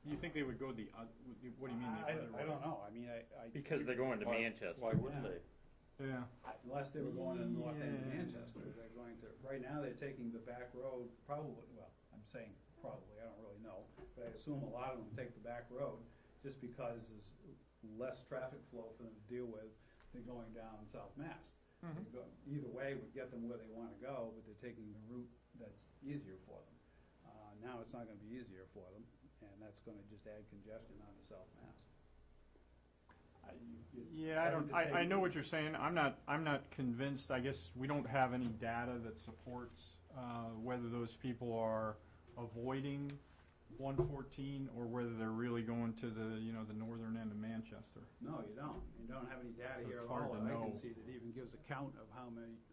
You think they would go what do you mean the other way? I don't know. I mean, Because they're going to Manchester. Why wouldn't they? Yeah. Unless they were going to the north end of Manchester, they're going to, right now they're taking the back road, probably, well, I'm saying probably, I don't really know, but I assume a lot of them take the back road just because there's less traffic flow for them to deal with than going down South Mass. Either way would get them where they want to go, but they're taking the route that's easier for them. Now it's not going to be easier for them, and that's going to just add congestion onto South Mass. I know what you're saying. I'm not convinced. I guess we don't have any data that supports whether those people are avoiding 114 or whether they're really going to the northern end of Manchester. No, you don't. You don't have any data So here it's at hard all to that I know. can see that even gives a count of how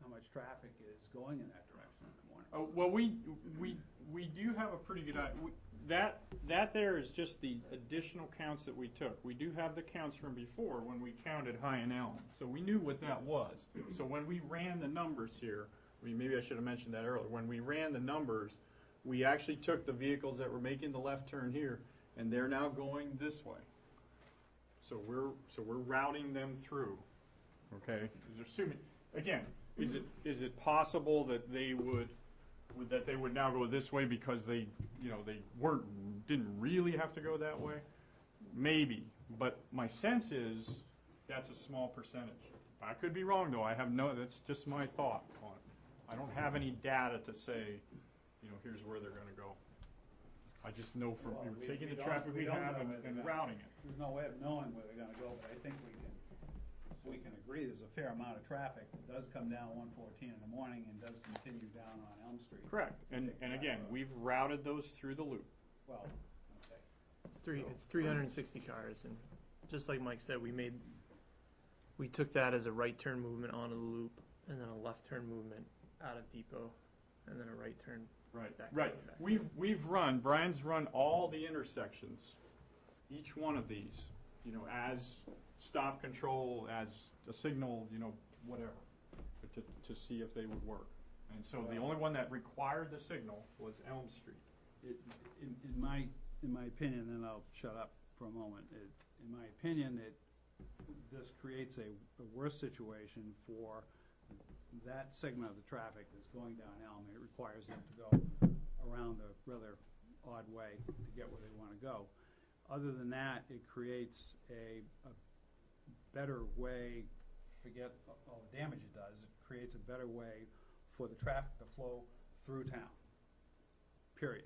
much traffic is going in that direction in the morning. Oh, well, we do have a pretty good idea. That there is just the additional counts that we took. We do have the counts from before when we counted High and Elm, so we knew what that was. So when we ran the numbers here, maybe I should have mentioned that earlier. When we ran the numbers, we actually took the vehicles that were making the left turn here, and they're now going this way. So we're routing them through. Okay, assuming again, is it possible that they would now go this way because they didn't really have to go that way? Maybe, but my sense is that's a small percentage. I could be wrong though. That's just my thought on it. I don't have any data to say, here's where they're going to go. I just know from taking the traffic we have and routing it. There's no way of knowing where they're going to go, but I think we can agree there's a fair amount of traffic that does come down 114 in the morning and does continue down on Elm Street. Correct. And again, we've routed those through the loop. Well, okay. It's 360 cars, and just like Mike said, we took that as a right turn movement onto the loop, and then a left turn movement out of Depot, and then a right turn. Right. Brian's run all the intersections, each one of these, as stop control, as a signal, whatever, to see if they would work. And so the only one that required the signal was Elm Street. In my opinion, and I'll shut up for a moment, in my opinion, this creates a worse situation for that segment of the traffic that's going down Elm. It requires them to go around a rather odd way to get where they want to go. Other than that, it creates a better way, forget all the damage it does, it creates a better way for the traffic to flow through town, period.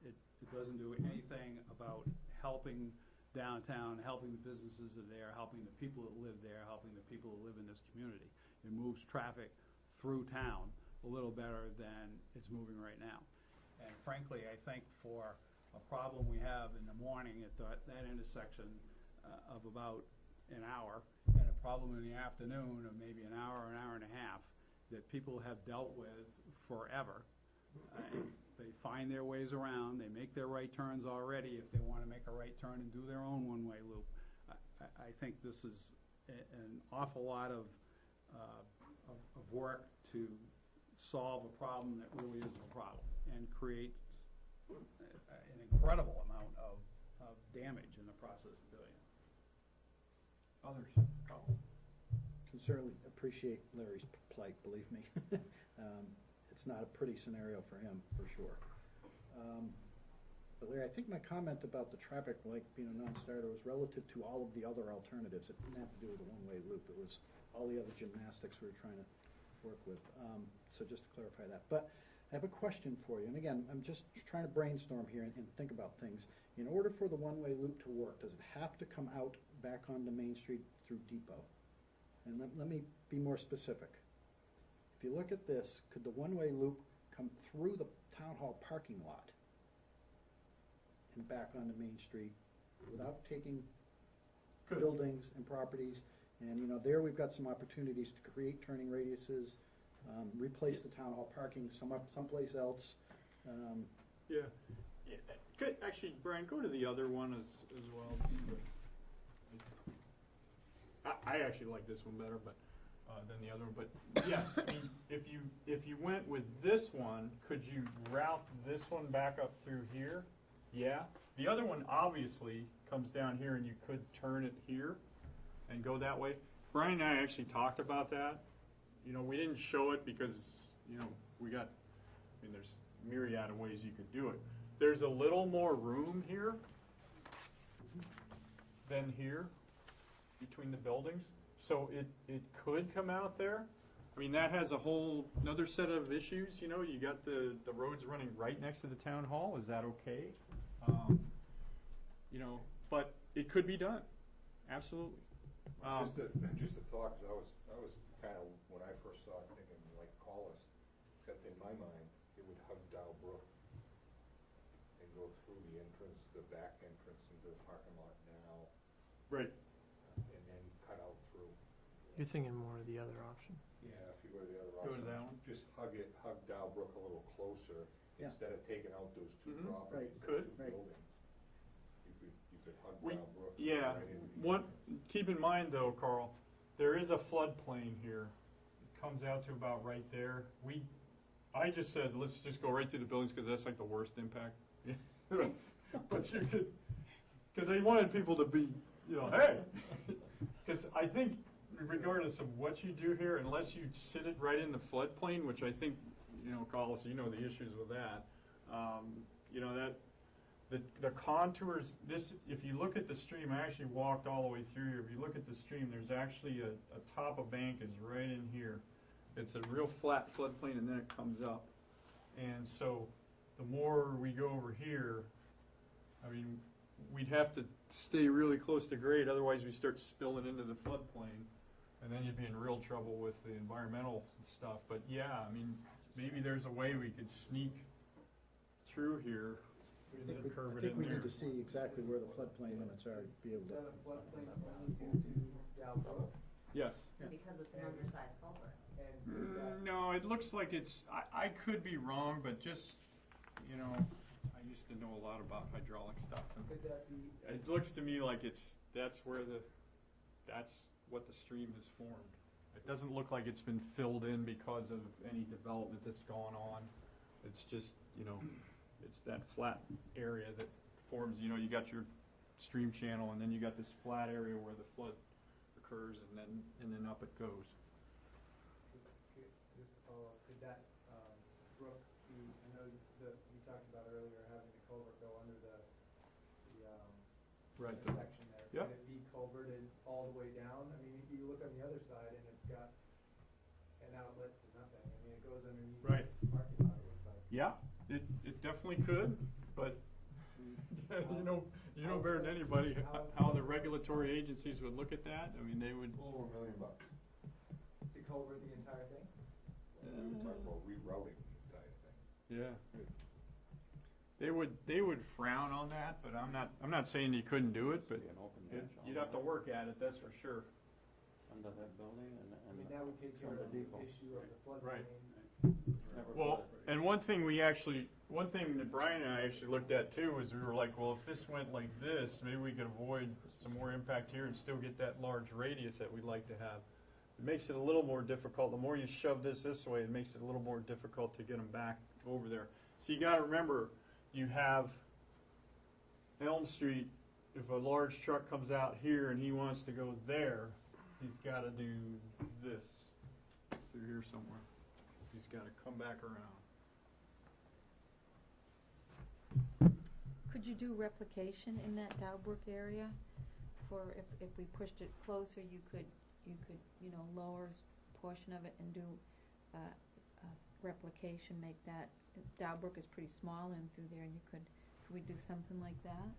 It doesn't do anything about helping downtown, helping the businesses that are there, helping the people that live there, helping the people that live in this community. It moves traffic through town a little better than it's moving right now. And frankly, I think for a problem we have in the morning at that intersection of about an hour, and a problem in the afternoon of maybe an hour and a half, that people have dealt with forever. They find their ways around, they make their right turns already if they want to make a right turn and do their own one-way loop. I think this is an awful lot of work to solve a problem that really isn't a problem, and create an incredible amount of damage in the process of doing it. Others? Can certainly appreciate Larry's plight, believe me. It's not a pretty scenario for him, for sure. But Larry, I think my comment about the traffic light being a non-starter was relative to all of the other alternatives. It didn't have to do with the one-way loop. It was all the other gymnastics we were trying to work with. So just to clarify that. But I have a question for you, and again, I'm just trying to brainstorm here and think about things. In order for the one-way loop to work, does it have to come out back onto Main Street through Depot? And let me be more specific. If you look at this, could the one-way loop come through the town hall parking lot and back onto Main Street without taking buildings and properties? And, you know, there we've got some opportunities to create turning radiuses, replace the town hall parking someplace else. Yeah. Good. Actually, Brian, go to the other one as well. I actually like this one better, but than the other one. But yes, I mean, if you went with this one, could you route this one back up through here? Yeah. The other one obviously comes down here, and you could turn it here and go that way. Brian and I actually talked about that. You know, we didn't show it because, you know, there's myriad of ways you could do it. There's a little more room here than here between the buildings, so it could come out there. I mean, that has a whole another set of issues. You know, you got the roads running right next to the town hall. Is that okay? You know, but it could be done. Absolutely. Just a thought, 'cause I was kind of, when I first saw it, thinking like Collis, except in my mind, it would hug Dow Brook and go through the entrance, the back entrance into the parking lot now, Right. and then cut out through. You're thinking more of the other option. Yeah, if you go to the other Go to option, that one. just hug Dow Brook a little closer, Yeah. instead of taking out those two Mhm. properties, Right. Could. two Right. buildings. You could hug We- Dow Brook. Yeah. right into the One. entrance. Keep in mind, though, Carl, there is a floodplain here. It comes out to about right there. I just said let's just go right through the buildings because that's like the worst impact. But you could, because I wanted people to be, you know, hey, because I think regardless of what you do here, unless you sit it right in the floodplain, which I think, you know, Carlos, you know the issues with that. You know that. The contours, if you look at the stream, I actually walked all the way through here. If you look at the stream, there's actually a top of bank is right in here. It's a real flat floodplain, and then it comes up. And so the more we go over here, I mean, we'd have to stay really close to grade, otherwise we start spilling into the floodplain, and then you'd be in real trouble with the environmental stuff. But yeah, I mean, maybe there's a way we could sneak through here. I think we need to see exactly where the floodplain limits are to be able Is to. that a floodplain only due to Dow Brook? Yes. Because it's an undersized culvert. And could that, No, it looks like it's, I could be wrong, but just, you know, I used to know a lot about hydraulic stuff. And could that be, it looks to me like that's what the stream has formed. It doesn't look like it's been filled in because of any development that's gone on. It's just, you know, it's that flat area that forms, you know, you got your stream channel, and then you got this flat area where the flood occurs, and then up it goes. just to follow up, could that, brook be, I know you talked about earlier having the culvert go under the Right. intersection there. Yep. Could it be culverted all the way down? I mean, you look on the other side and it's got an outlet to nothing. I mean, it goes underneath Right. the parking lot, it looks like. Yeah, it definitely could, but you know better than anybody how the regulatory agencies would look at that. I mean, they would. Over $1 million. To culvert the entire thing? We were talking about rerouting the entire thing. Yeah. They would frown on that, but I'm not saying you couldn't do it, but you'd have to work at it. That's for sure. Under that building I mean, that would take care of the issue of the floodplain. Right. Well, and one thing that Brian and I actually looked at too was we were like, well, if this went like this, maybe we could avoid some more impact here and still get that large radius that we'd like to have. It makes it a little more difficult. The more you shove this way, it makes it a little more difficult to get them back over there. So you got to remember, you have Elm Street. If a large truck comes out here and he wants to go there, he's got to do this through here somewhere. He's got to come back around. Could you do replication in that Dowbrook area? For if we pushed it closer, you could lower a portion of it and do replication, make that, Dowbrook is pretty small in through there, and could we do something like that?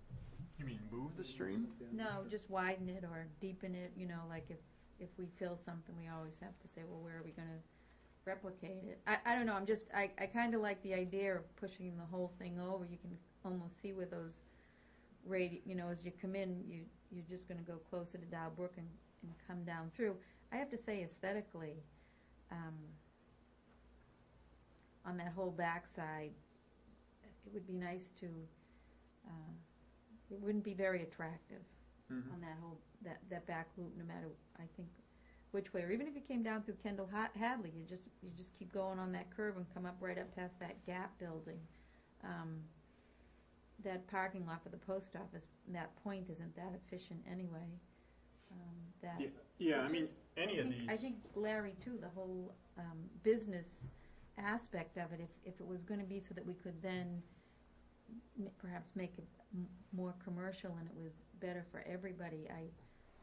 You mean move the stream? No, just widen it or deepen it, like if we fill something, we always have to say, well, where are we gonna replicate it? I don't know, I kinda like the idea of pushing the whole thing over. You can almost see where those as you come in, you're just gonna go closer to Dowbrook and come down through. I have to say aesthetically, on that whole backside, it would be nice to, it wouldn't be very attractive on that whole, that back loop, no matter, I think, which way, or even if you came down through Kendall Hadley, you just keep going on that curve and come up right up past that Gap building. That parking lot for the post office, that point isn't that efficient anyway. Yeah, I mean, any of these. I think Larry too, the whole business aspect of it, if it was going to be so that we could then perhaps make it more commercial and it was better for everybody.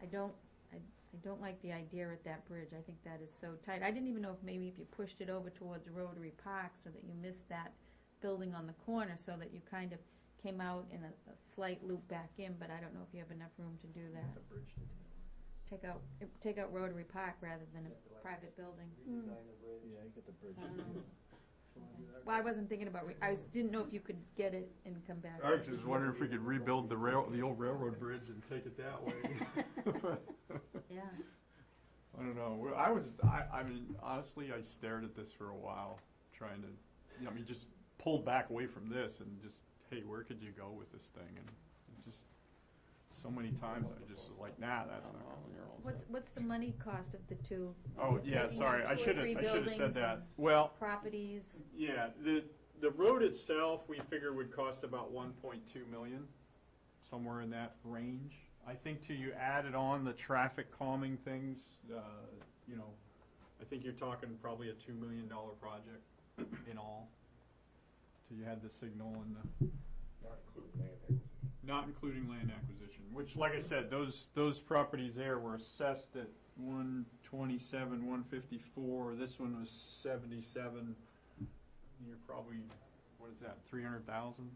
I don't like the idea at that bridge. I think that is so tight. I didn't even know if maybe if you pushed it over towards Rotary Park so that you missed that building on the corner, so that you kind of came out in a slight loop back in, but I don't know if you have enough room to do that. Take out Rotary Park rather than a private building. Redesign the bridge. Yeah, you get the bridge. Well, I wasn't thinking about, didn't know if you could get it and come back. I was just wondering if we could rebuild the old railroad bridge and take it that way. Yeah. I don't know. I mean, honestly, I stared at this for a while, trying to, just pulled back away from this and just, hey, where could you go with this thing? And just so many times I just was like, nah, that's not going to. What's the money cost of the two? Oh, yeah, Taking sorry, out I two or should three have said buildings that. and Well, properties. yeah, the road itself we figure would cost about 1.2 million, somewhere in that range. I think till you added on the traffic calming things, I think you're talking probably a $2 million project in all. Till you had the signal and the. Not including land acquisition, which, like I said, those properties there were assessed at 127, 154. This one was 77. You're probably, what is that, 300,000? And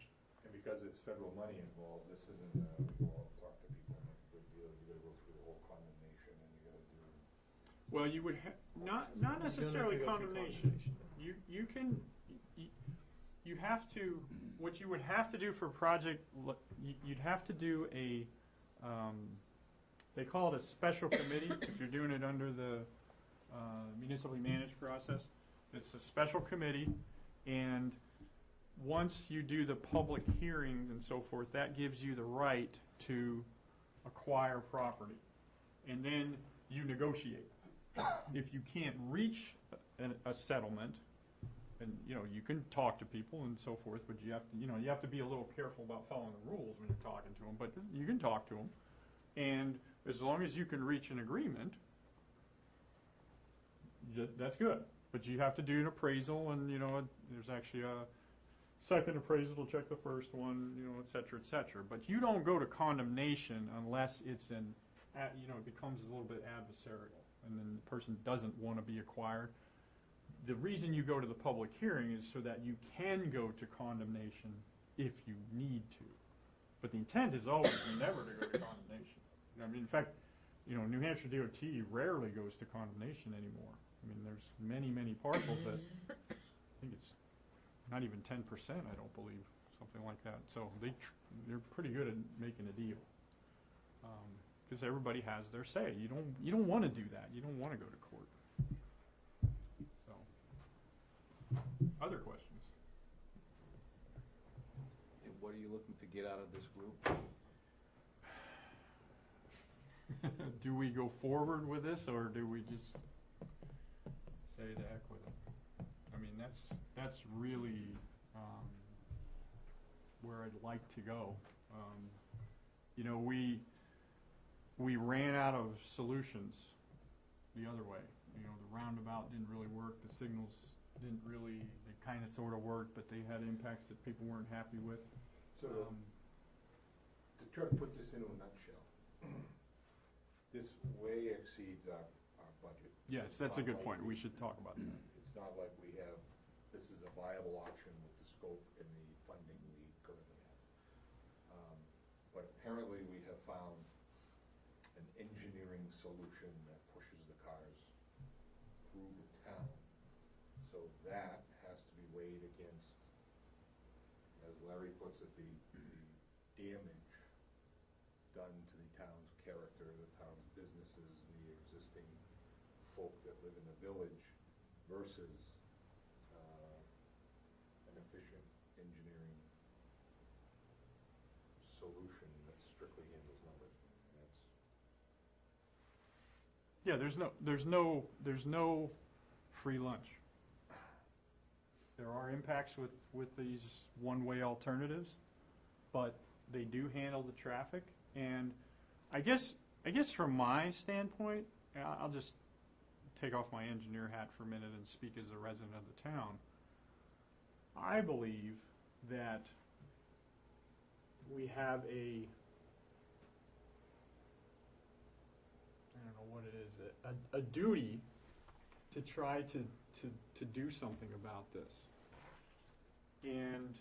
because it's federal money involved, this isn't, we go out and talk to people and make a good deal. You gotta go through the whole condemnation and you gotta do. Well, you would not necessarily condemnation. You can. You have to, what you would have to do for a project, you'd have to do a, they call it a special committee if you're doing it under the municipally managed process. It's a special committee, and once you do the public hearings and so forth, that gives you the right to acquire property. And then you negotiate. If you can't reach a settlement, and you can talk to people and so forth, but you have to be a little careful about following the rules when you're talking to them. But you can talk to them, and as long as you can reach an agreement, that's good. But you have to do an appraisal, and there's actually a second appraisal to check the first one, et cetera, et cetera. But you don't go to condemnation unless it's it becomes a little bit adversarial, and then the person doesn't want to be acquired. The reason you go to the public hearing is so that you can go to condemnation if you need to. But the intent is always never to go to condemnation. I mean, in fact, New Hampshire DOT rarely goes to condemnation anymore. I mean, there's many, many parcels that I think it's not even 10%, I don't believe, something like that. So they're pretty good at making a deal. Because everybody has their say. You don't want to do that. You don't want to go to court. Other questions? And what are you looking to get out of this group? Do we go forward with this, or do we just say the heck with it? I mean, that's really where I'd like to go. We ran out of solutions the other way. The roundabout didn't really work. The signals didn't really, they kind of sort of worked, but they had impacts that people weren't happy with. So to try to put this into a nutshell, this way exceeds our budget. Yes, that's a good point. We should talk about that. It's not like we have viable option with the scope and the funding we currently have. But apparently we have found an engineering solution that pushes the cars through the town. So that has to be weighed against, as Larry puts it, the damage done to the town's character, the town's businesses, the existing folk that live in the village versus an efficient engineering solution that strictly handles numbers. That's Yeah, there's no free lunch. There are impacts with these one-way alternatives, but they do handle the traffic. And I guess from my standpoint, I'll just take off my engineer hat for a minute and speak as a resident of the town. I believe that we have I don't know what it is, a duty to try to do something about this. And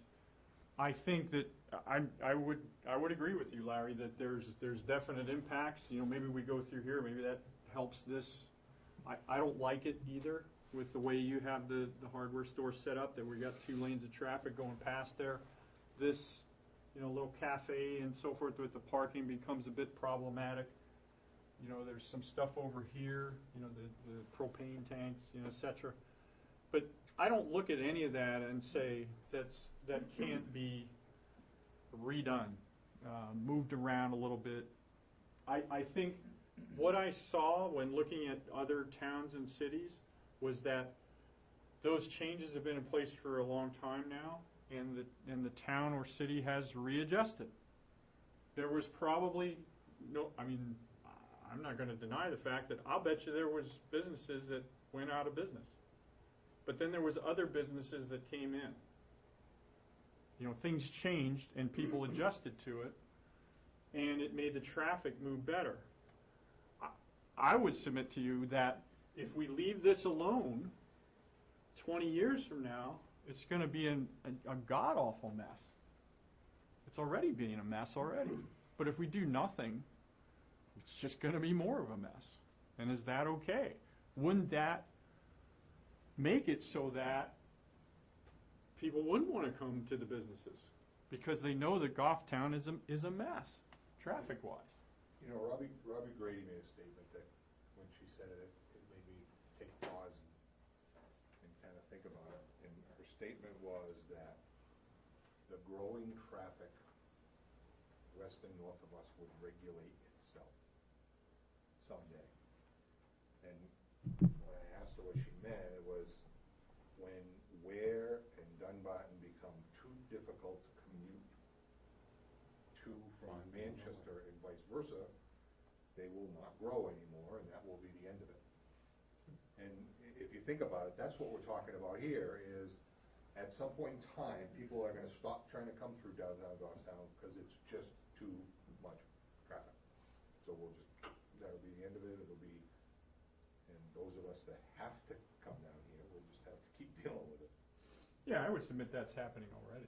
I think that I would agree with you, Larry, that there's definite impacts. Maybe we go through here, maybe that helps this. I don't like it either with the way you have the hardware store set up, that we got 2 lanes of traffic going past there. This, little cafe and so forth with the parking becomes a bit problematic. There's some stuff over here, the propane tanks, et cetera. But I don't look at any of that and say that can't be redone, moved around a little bit. I think what I saw when looking at other towns and cities was that those changes have been in place for a long time now, and the town or city has readjusted. There was probably I'm not going to deny the fact that I'll bet you there was businesses that went out of business. But then there was other businesses that came in. Things changed and people adjusted to it, and it made the traffic move better. I would submit to you that if we leave this alone, 20 years from now, it's going to be a god-awful mess. It's already being a mess already. But if we do nothing, it's just going to be more of a mess. And is that okay? Wouldn't that make it so that people wouldn't want to come to the businesses because they know that Goffstown is a mess, traffic-wise? Robbie Grady made a statement that when she said it made me take pause and kind of think about it. And her statement was that the growing traffic west and north of us would regulate itself someday. And when I asked her what she meant, it was when Ware and Dunbarton become too difficult to commute to from Manchester and vice versa, they will not grow anymore, and that will be the end of it. And if you think about it, that's what we're talking about here is at some point in time, people are going to stop trying to come through downtown Goffstown because it's just too much traffic. So that'll be the end of it. It'll be, and those of us that have to come down here, we'll just have to keep dealing with it. Yeah, I would submit that's happening already.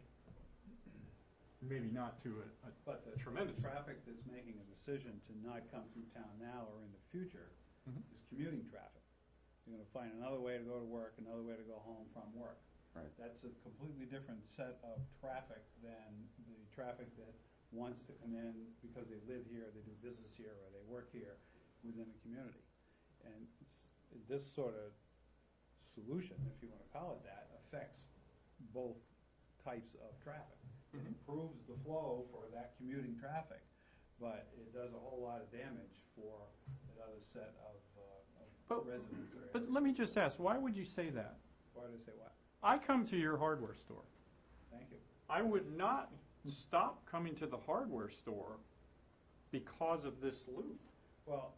Maybe not to But the tremendous traffic that's making a decision to not come through town now or in the future is commuting traffic. You're going to find another way to go to work, another way to go home from work. Right. That's a completely different set of traffic than the traffic that wants to come in because they live here, they do business here, or they work here within the community. And this sort of solution, if you want to call it that, affects both types of traffic. It improves the flow for that commuting traffic, but it does a whole lot of damage for another set of residents. But let me just ask, why would you say that? Why did I say what? I come to your hardware store. Thank you. I would not stop coming to the hardware store because of this loop. Well,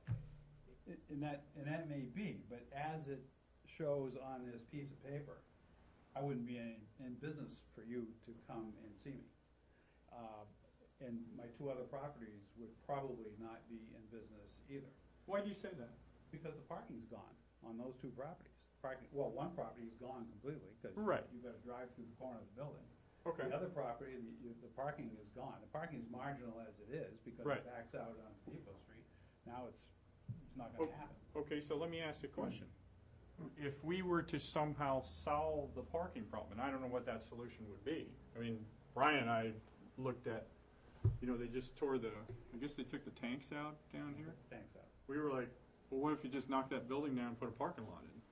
and that may be, but as it shows on this piece of paper, I wouldn't be in business for you to come and see me. And my 2 other properties would probably not be in business either. Why do you say that? Because the parking's gone on those 2 properties. parking, well, one property is gone completely, because Right. you've got to drive through the corner of the building. Okay. The other property, the parking is gone. The parking is marginal as it is, because Right. it backs out on Depot Street. Now it's not gonna happen. Okay, so let me ask you a question. If we were to somehow solve the parking problem, and I don't know what that solution would be. I mean, Brian and I looked at, they just tore I guess they took the tanks out down here. Thanks, Al. We were like, well, what if you just knock that building down and put a parking lot in?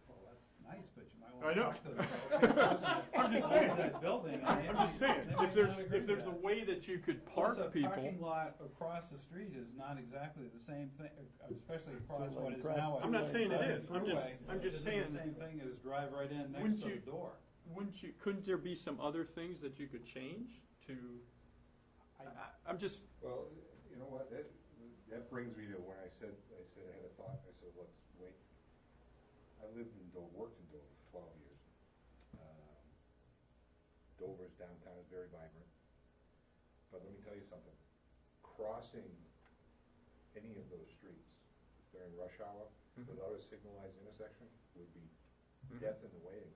Well, that's nice, but you might I want to know. talk to the I'm just saying. That building. and they I'm just might- saying, they might if there's, not agree if there's with a that. way that you could Plus, park a people. parking lot across the street is not exactly the same thing, especially across Two-lane what is drive- now a. I'm not saying it is. I'm just- throughway. I'm just Isn't saying- the same thing as drive right in next Wouldn't to you- the door. Couldn't there be some other things that you could change to, I'm just, Well, you know what, that brings me to when I said I had a thought, I said, let's wait. I lived in Dover, worked in Dover for 12 years. Dover's downtown is very vibrant, but let me tell you something, crossing any of those streets during rush hour without a signalized intersection would be death in the waiting.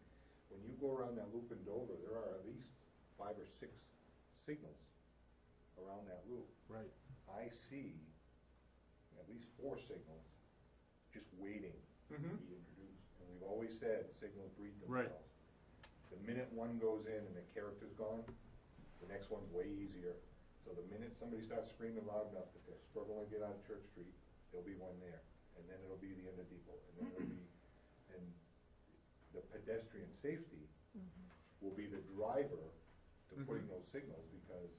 When you go around that loop in Dover, there are at least 5 or 6 signals around that loop. right. I see at least 4 signals just waiting to be introduced. And we've always said signals breed Right. themselves. The minute one goes in and the character's gone, the next one's way easier. So the minute somebody starts screaming loud enough that they're struggling to get out of Church Street, there'll be one there. And then it'll be the end of Depot. And then it'll be, and the pedestrian safety will be the driver to putting those signals, because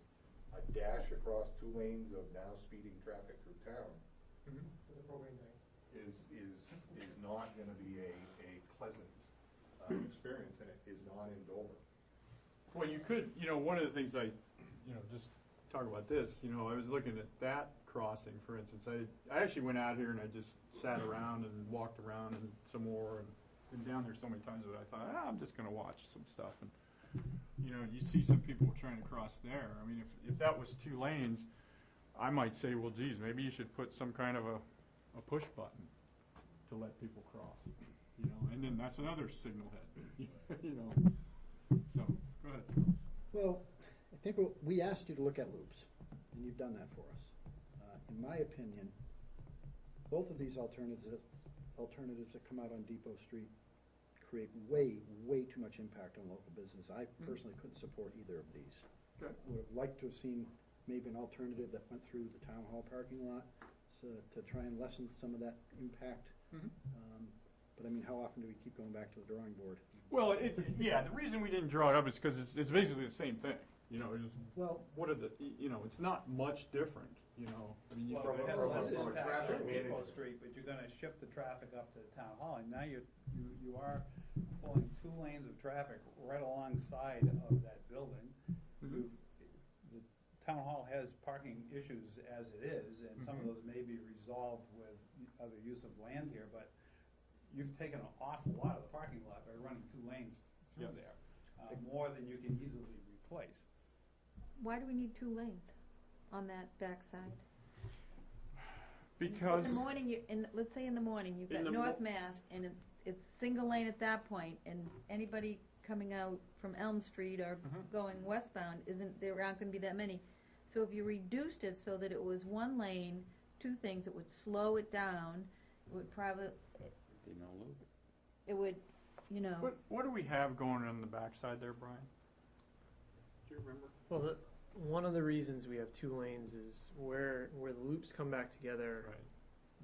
a dash across 2 lanes of now speeding traffic through town For the propane tank. is not gonna be a pleasant experience, and it is not in Dover. Well, you could, one of the things just talk about this, I was looking at that crossing, for instance. I actually went out here and I just sat around and walked around and some more, and been down there so many times that I thought, I'm just going to watch some stuff. And, you see some people trying to cross there. I mean, if that was 2 lanes, I might say, well, geez, maybe you should put some kind of a push button to let people cross, and then that's another signal head, So, go ahead. Well, I think we asked you to look at loops, and you've done that for us. In my opinion, both of these alternatives that come out on Depot Street create way too much impact on local business. I personally couldn't support either of these. Okay. Would have liked to have seen maybe an alternative that went through the town hall parking lot to try and lessen some of that impact. But I mean, how often do we keep going back to the drawing board? Well, the reason we didn't draw it up is because it's basically the same thing. Well, What are the, it's not much different. I mean, Well, From it a- has from a- less from a impact traffic on Depot management. Street, but you're gonna shift the traffic up to the town hall, and now you are pulling 2 lanes of traffic right alongside of that building. The town hall has parking issues as it is, and some of those may be resolved with other use of land here, but you've taken an awful lot of the parking lot by running 2 lanes through there, more than you can easily replace. Why do we need 2 lanes on that backside? because In the morning, let's say in the morning, you've In got the North Mast, and it's single lane at that point, and anybody coming out from Elm Street or going westbound, there aren't gonna be that many. So if you reduced it so that it was 1 lane, 2 things, it would slow it down, it would probably, Be no loop. it would, what do we have going on the backside there, Brian? Do you remember? Well, one of the reasons we have 2 lanes is where the loops come back together. Right.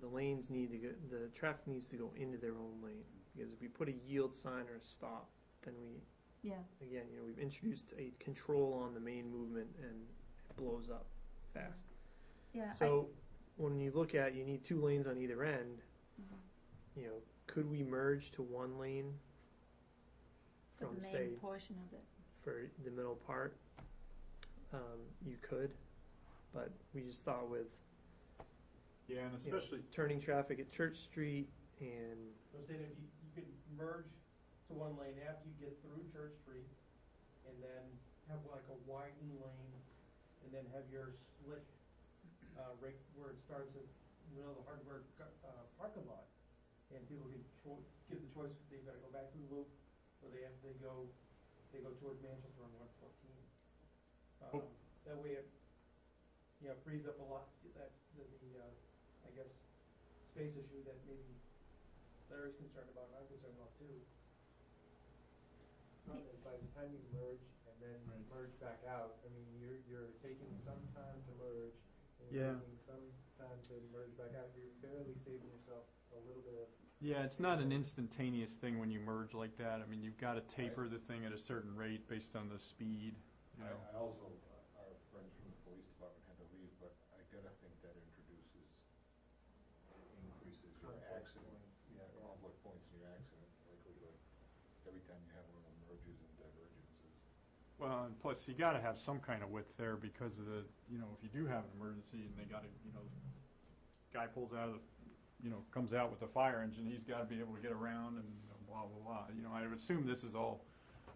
The lanes the traffic needs to go into their own lane, because if we put a yield sign or a stop, then again, we've introduced a control on the main movement, and it blows up fast. yeah. So when you look at, you need 2 lanes on either end, could we merge to 1 lane For from, the say, main portion of it. for the middle part? You could, but we just thought with Yeah, and especially, turning traffic at Church Street and So saying if you could merge to 1 lane after you get through Church Street, and then have like a widened lane, and then have your split, right where it starts at the middle of the hardware parking lot, and people can get give the choice, they've gotta go back through the loop, or they go towards Manchester on 114. Oh. That way it, frees up a lot, I guess, space issue that maybe Larry's concerned about, and I'm concerned about too. Problem is, by the time you merge and then merge back out, I mean, you're taking some time to merge, and you're taking some time to merge back out, you're barely saving yourself a little bit of. Yeah, it's not an instantaneous thing when you merge like that. I mean, you've got to taper the thing at a certain rate based on the speed, you know. I also, our friends from the police department had to leave, but I gotta think that increases your accident, conflict points in your accident likelihood every time you have one of the merges and divergences. Well, and plus you got to have some kind of width there because of the, if you do have an emergency and they got to, guy pulls out of the, comes out with the fire engine, he's got to be able to get around and blah, blah, blah. I would assume this is all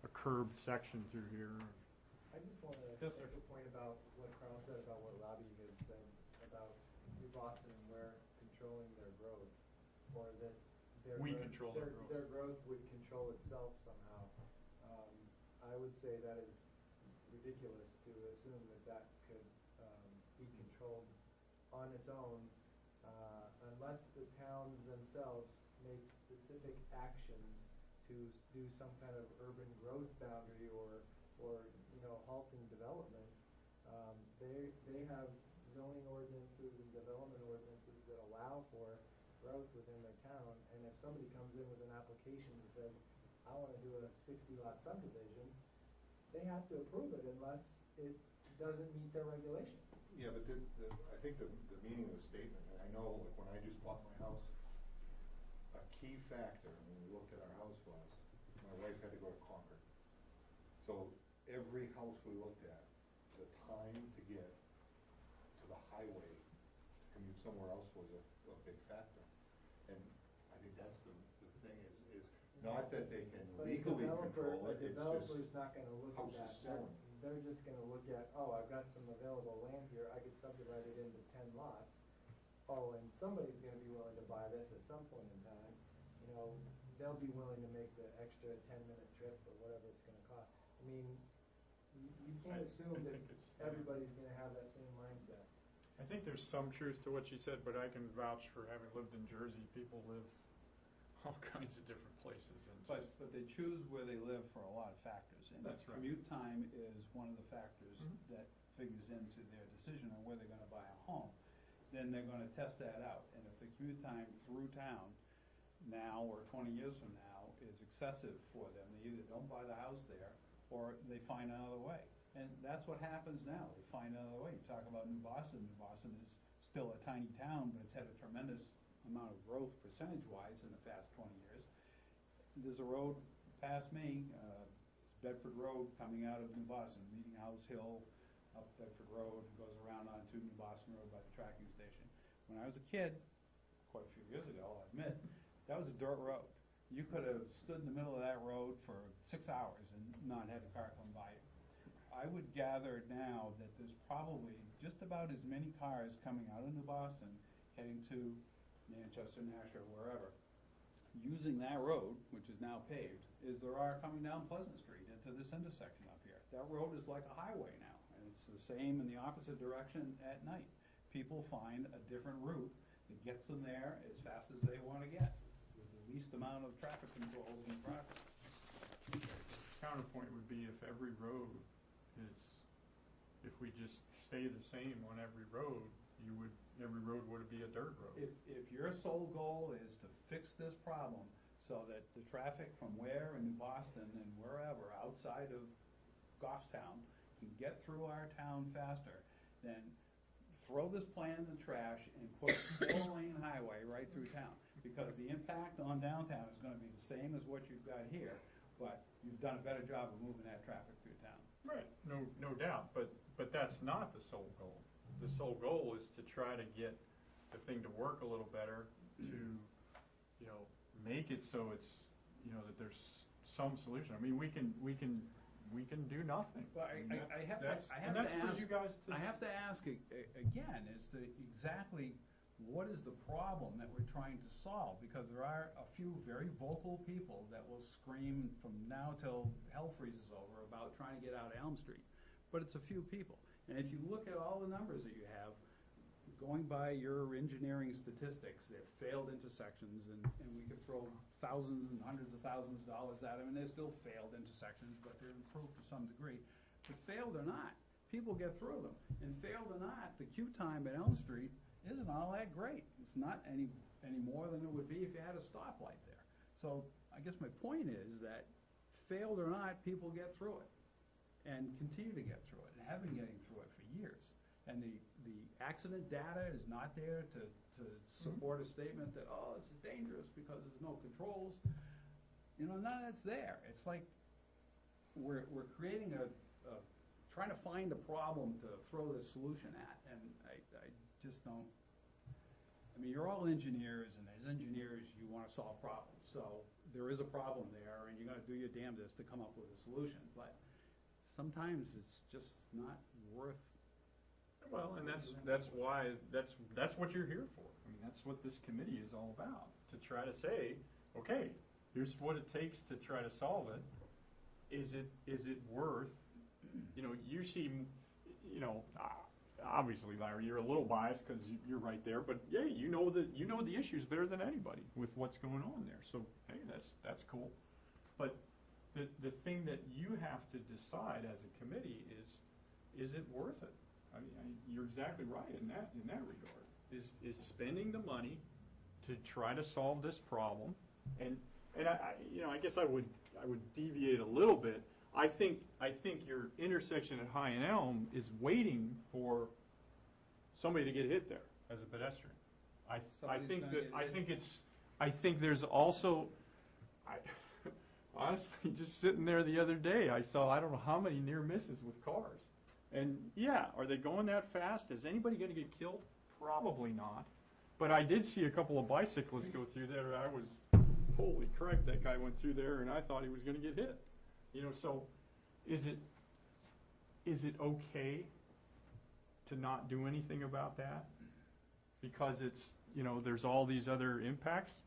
a curbed section through here. I just want to Yes, make sir. a point about what Carl said about what Robbie had said about New Boston and where controlling their growth, or that Control their growth. Their growth would control itself somehow. I would say that is ridiculous to assume that could be controlled on its own, unless the towns themselves make specific actions to do some kind of urban growth boundary or halting development. They have zoning ordinances and development ordinances that allow for growth within their town, and if somebody comes in with an application that says, I want to do a 60-lot subdivision, they have to approve it unless it doesn't meet their regulations. Yeah, but I think the meaning of the statement, and I know, like, when I just bought my house, a key factor when we looked at our house was, my wife had to go to Concord. So every house we looked at, the time to get to the highway to commute somewhere else was a big factor. And I think that's the thing is not that they can legally control it, it's just developer's not going to look at houses that. selling. They're just going to look at, I've got some available land here, I could subdivide it into 10 lots. And somebody's going to be willing to buy this at some point in time. They'll be willing to make the extra 10-minute trip or whatever it's going to cost. I mean, you can't assume that everybody's going to have that same mindset. I think there's some truth to what you said, but I can vouch for having lived in Jersey. People live all kinds of different places. But they choose where they live for a lot of factors. And That's right. commute time is one of the factors that figures into their decision on where they're going to buy a home. Then they're going to test that out. And if the commute time through town now or 20 years from now is excessive for them, they either don't buy the house there or they find another way. And that's what happens now. They find another way. You talk about New Boston. New Boston is still a tiny town, but it's had a tremendous amount of growth percentage-wise in the past 20 years. There's a road past me, it's Bedford Road coming out of New Boston, Meeting House Hill, up Bedford Road, goes around onto New Boston Road by the tracking station. When I was a kid, quite a few years ago, I'll admit, that was a dirt road. You could have stood in the middle of that road for 6 hours and not had a car come by you. I would gather now that there's probably just about as many cars coming out of New Boston heading to Manchester, Nashua, wherever, using that road, which is now paved, as there are coming down Pleasant Street into this intersection up here. That road is like a highway now, and it's the same in the opposite direction at night. People find a different route that gets them there as fast as they want to get, with the least amount of traffic controls in progress. Counterpoint would be if every road if we just stay the same on every road, every road would be a dirt road. If your sole goal is to fix this problem so that the traffic from where in New Boston and wherever outside of Goffstown can get through our town faster, then throw this plan in the trash and put a 4-lane highway right through town. Because the impact on downtown is going to be the same as what you've got here, but you've done a better job of moving that traffic through town. Right, no doubt, but that's not the sole goal. The sole goal is to try to get the thing to work a little better, to make it so it's that there's some solution. I mean, we can do nothing. But I have to ask again as to exactly what is the problem that we're trying to solve? Because there are a few very vocal people that will scream from now till hell freezes over about trying to get out of Elm Street. But it's a few people. And if you look at all the numbers that you have, going by your engineering statistics, they've failed intersections, and we could throw thousands and hundreds of thousands of dollars at them, and they're still failed intersections, but they're improved to some degree. But failed or not, people get through them. And failed or not, the queue time at Elm Street isn't all that great. It's not any more than it would be if you had a stoplight there. So I guess my point is that failed or not, people get through it and continue to get through it and have been getting through it for years. And the accident data is not there to support a statement that, oh, it's dangerous because there's no controls. You know, none of that's there. It's like we're creating trying to find a problem to throw the solution at, and I just don't. I mean, you're all engineers, and as engineers, you want to solve problems. So there is a problem there, and you're going to do your damnedest to come up with a solution. But sometimes it's just not worth. Well, and that's why that's what you're here for. I mean, that's what this committee is all about, to try to say, okay, here's what it takes to try to solve it. Is it worth? You know, you seem, you know, obviously, Larry, you're a little biased because you're right there, but yeah, you know the issues better than anybody with what's going on there. So hey, that's cool. But the thing that you have to decide as a committee is it worth it? I mean, you're exactly right in that regard. Is spending the money to try to solve this problem, and I guess I would deviate a little bit. I think your intersection at High and Elm is waiting for somebody to get hit there as a pedestrian. I think there's also, honestly, just sitting there the other day, I saw I don't know how many near misses with cars. And yeah, are they going that fast? Is anybody going to get killed? Probably not. But I did see a couple of bicyclists go through there. I was, holy crap, that guy went through there, and I thought he was going to get hit. You know, so is it okay to not do anything about that because it's, you know, there's all these other impacts?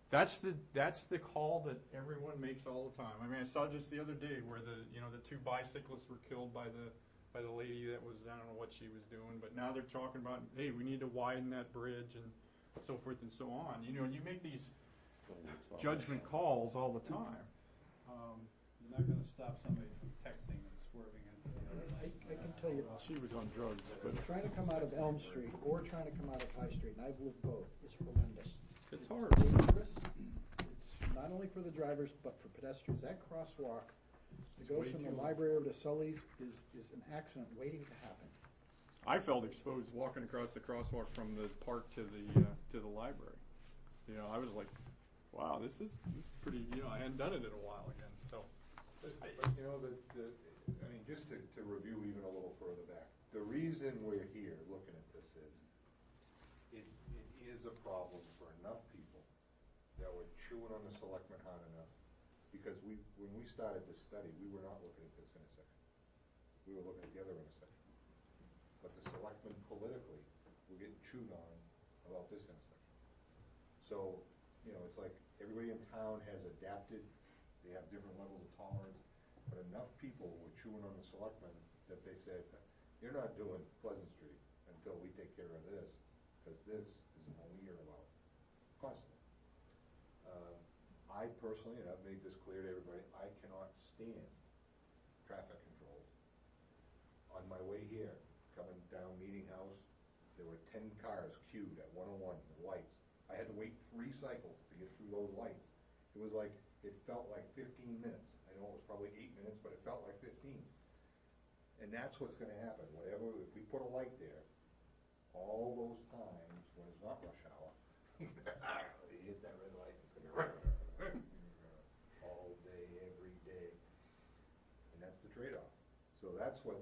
That's the call that everyone makes all the time. I mean, I saw just the other day where the two bicyclists were killed by the lady that was, I don't know what she was doing, but now they're talking about, hey, we need to widen that bridge and so forth and so on. You know, you make these judgment calls all the time. You're not going to stop somebody from texting and swerving into the other lane. I can tell you, She was on drugs. But trying to come out of Elm Street or trying to come out of High Street, and I've lived both, is horrendous. it's hard. It's dangerous. It's not only for the drivers, but for pedestrians. That crosswalk that goes from the library over to Sully's is an accident waiting to happen. I felt exposed walking across the crosswalk from the park to the library. You know, I was like, wow, this is pretty. You know, I hadn't done it in a while again. So. But you know, I mean, just to review even a little further back, the reason we're here looking at this is it is a problem for enough people that were chewing on the selectmen hard enough, because when we started this study, we were not looking at this intersection. We were looking at the other intersection. But the selectmen politically were getting chewed on about this intersection. So, you know, it's like everybody in town has adapted. They have different levels of tolerance, but enough people were chewing on the selectmen that they said, you're not doing Pleasant Street until we take care of this, because this is what we hear about constantly. I personally, and I've made this clear to everybody, I cannot stand traffic controls. On my way here, coming down Meeting House, there were 10 cars queued at 101, the lights. I had to wait 3 cycles to get through those lights. It was like, it felt like 15 minutes. I know it was probably 8 minutes, but it felt like 15. And that's what's going to happen. Whatever, if we put a light there, all those times when it's not rush hour, you hit that red light, it's going to be all day, every day. And that's the trade-off. So that's what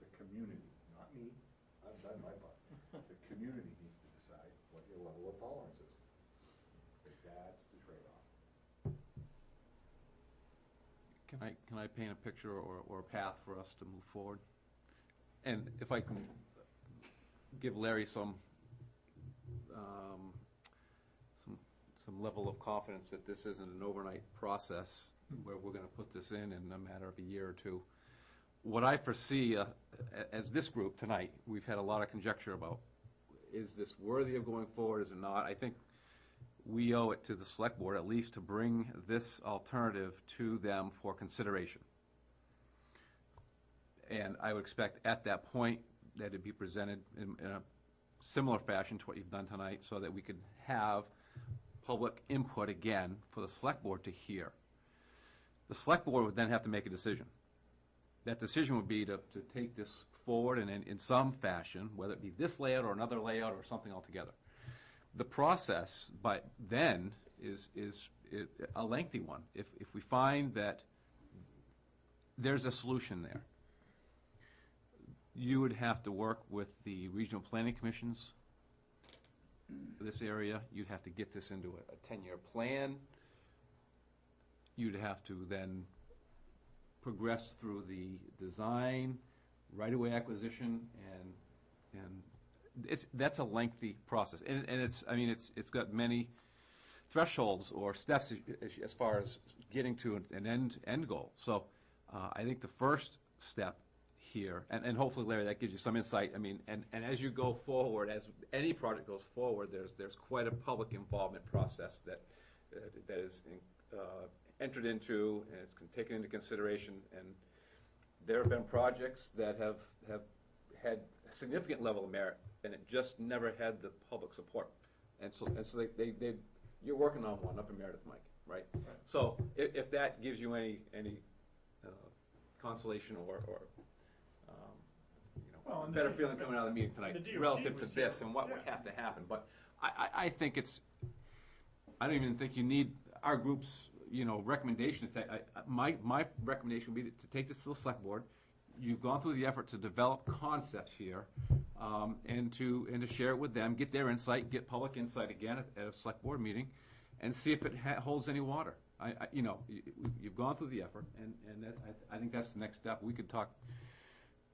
the community, not me, I've done my part. The community needs to decide what your level of tolerance is. But that's the trade-off. Can I paint a picture or a path for us to move forward? And if I can give Larry some some level of confidence that this isn't an overnight process where we're going to put this in a matter of a year or two. What I foresee as this group tonight, we've had a lot of conjecture about, is this worthy of going forward, is it not? I think we owe it to the select board at least to bring this alternative to them for consideration. And I would expect at that point that it be presented in a similar fashion to what you've done tonight so that we could have public input again for the select board to hear. The select board would then have to make a decision. That decision would be to take this forward and in some fashion, whether it be this layout or another layout or something altogether. The process by then is a lengthy one. If we find that there's a solution there, you would have to work with the regional planning commissions for this area. You'd have to get this into a 10-year plan. You'd have to then progress through the design, right-of-way acquisition, and that's a lengthy process. And it's got many thresholds or steps as far as getting to an end goal. So I think the first step here, and hopefully, Larry, that gives you some insight. And as you go forward, as any project goes forward, there's quite a public involvement process that is entered into and it's taken into consideration. And there have been projects that have had a significant level of merit, and it just never had the public support. And so you're working on one up in Meredith, Mike, right? So if that gives you any consolation or better feeling coming out of the meeting tonight relative to this and what would have to happen. But I think I don't even think you need our group's recommendation. My recommendation would be to take this to the select board. You've gone through the effort to develop concepts here, and to share it with them, get their insight, get public insight again at a select board meeting, and see if it holds any water. You've gone through the effort, and I think that's the next step. We could talk,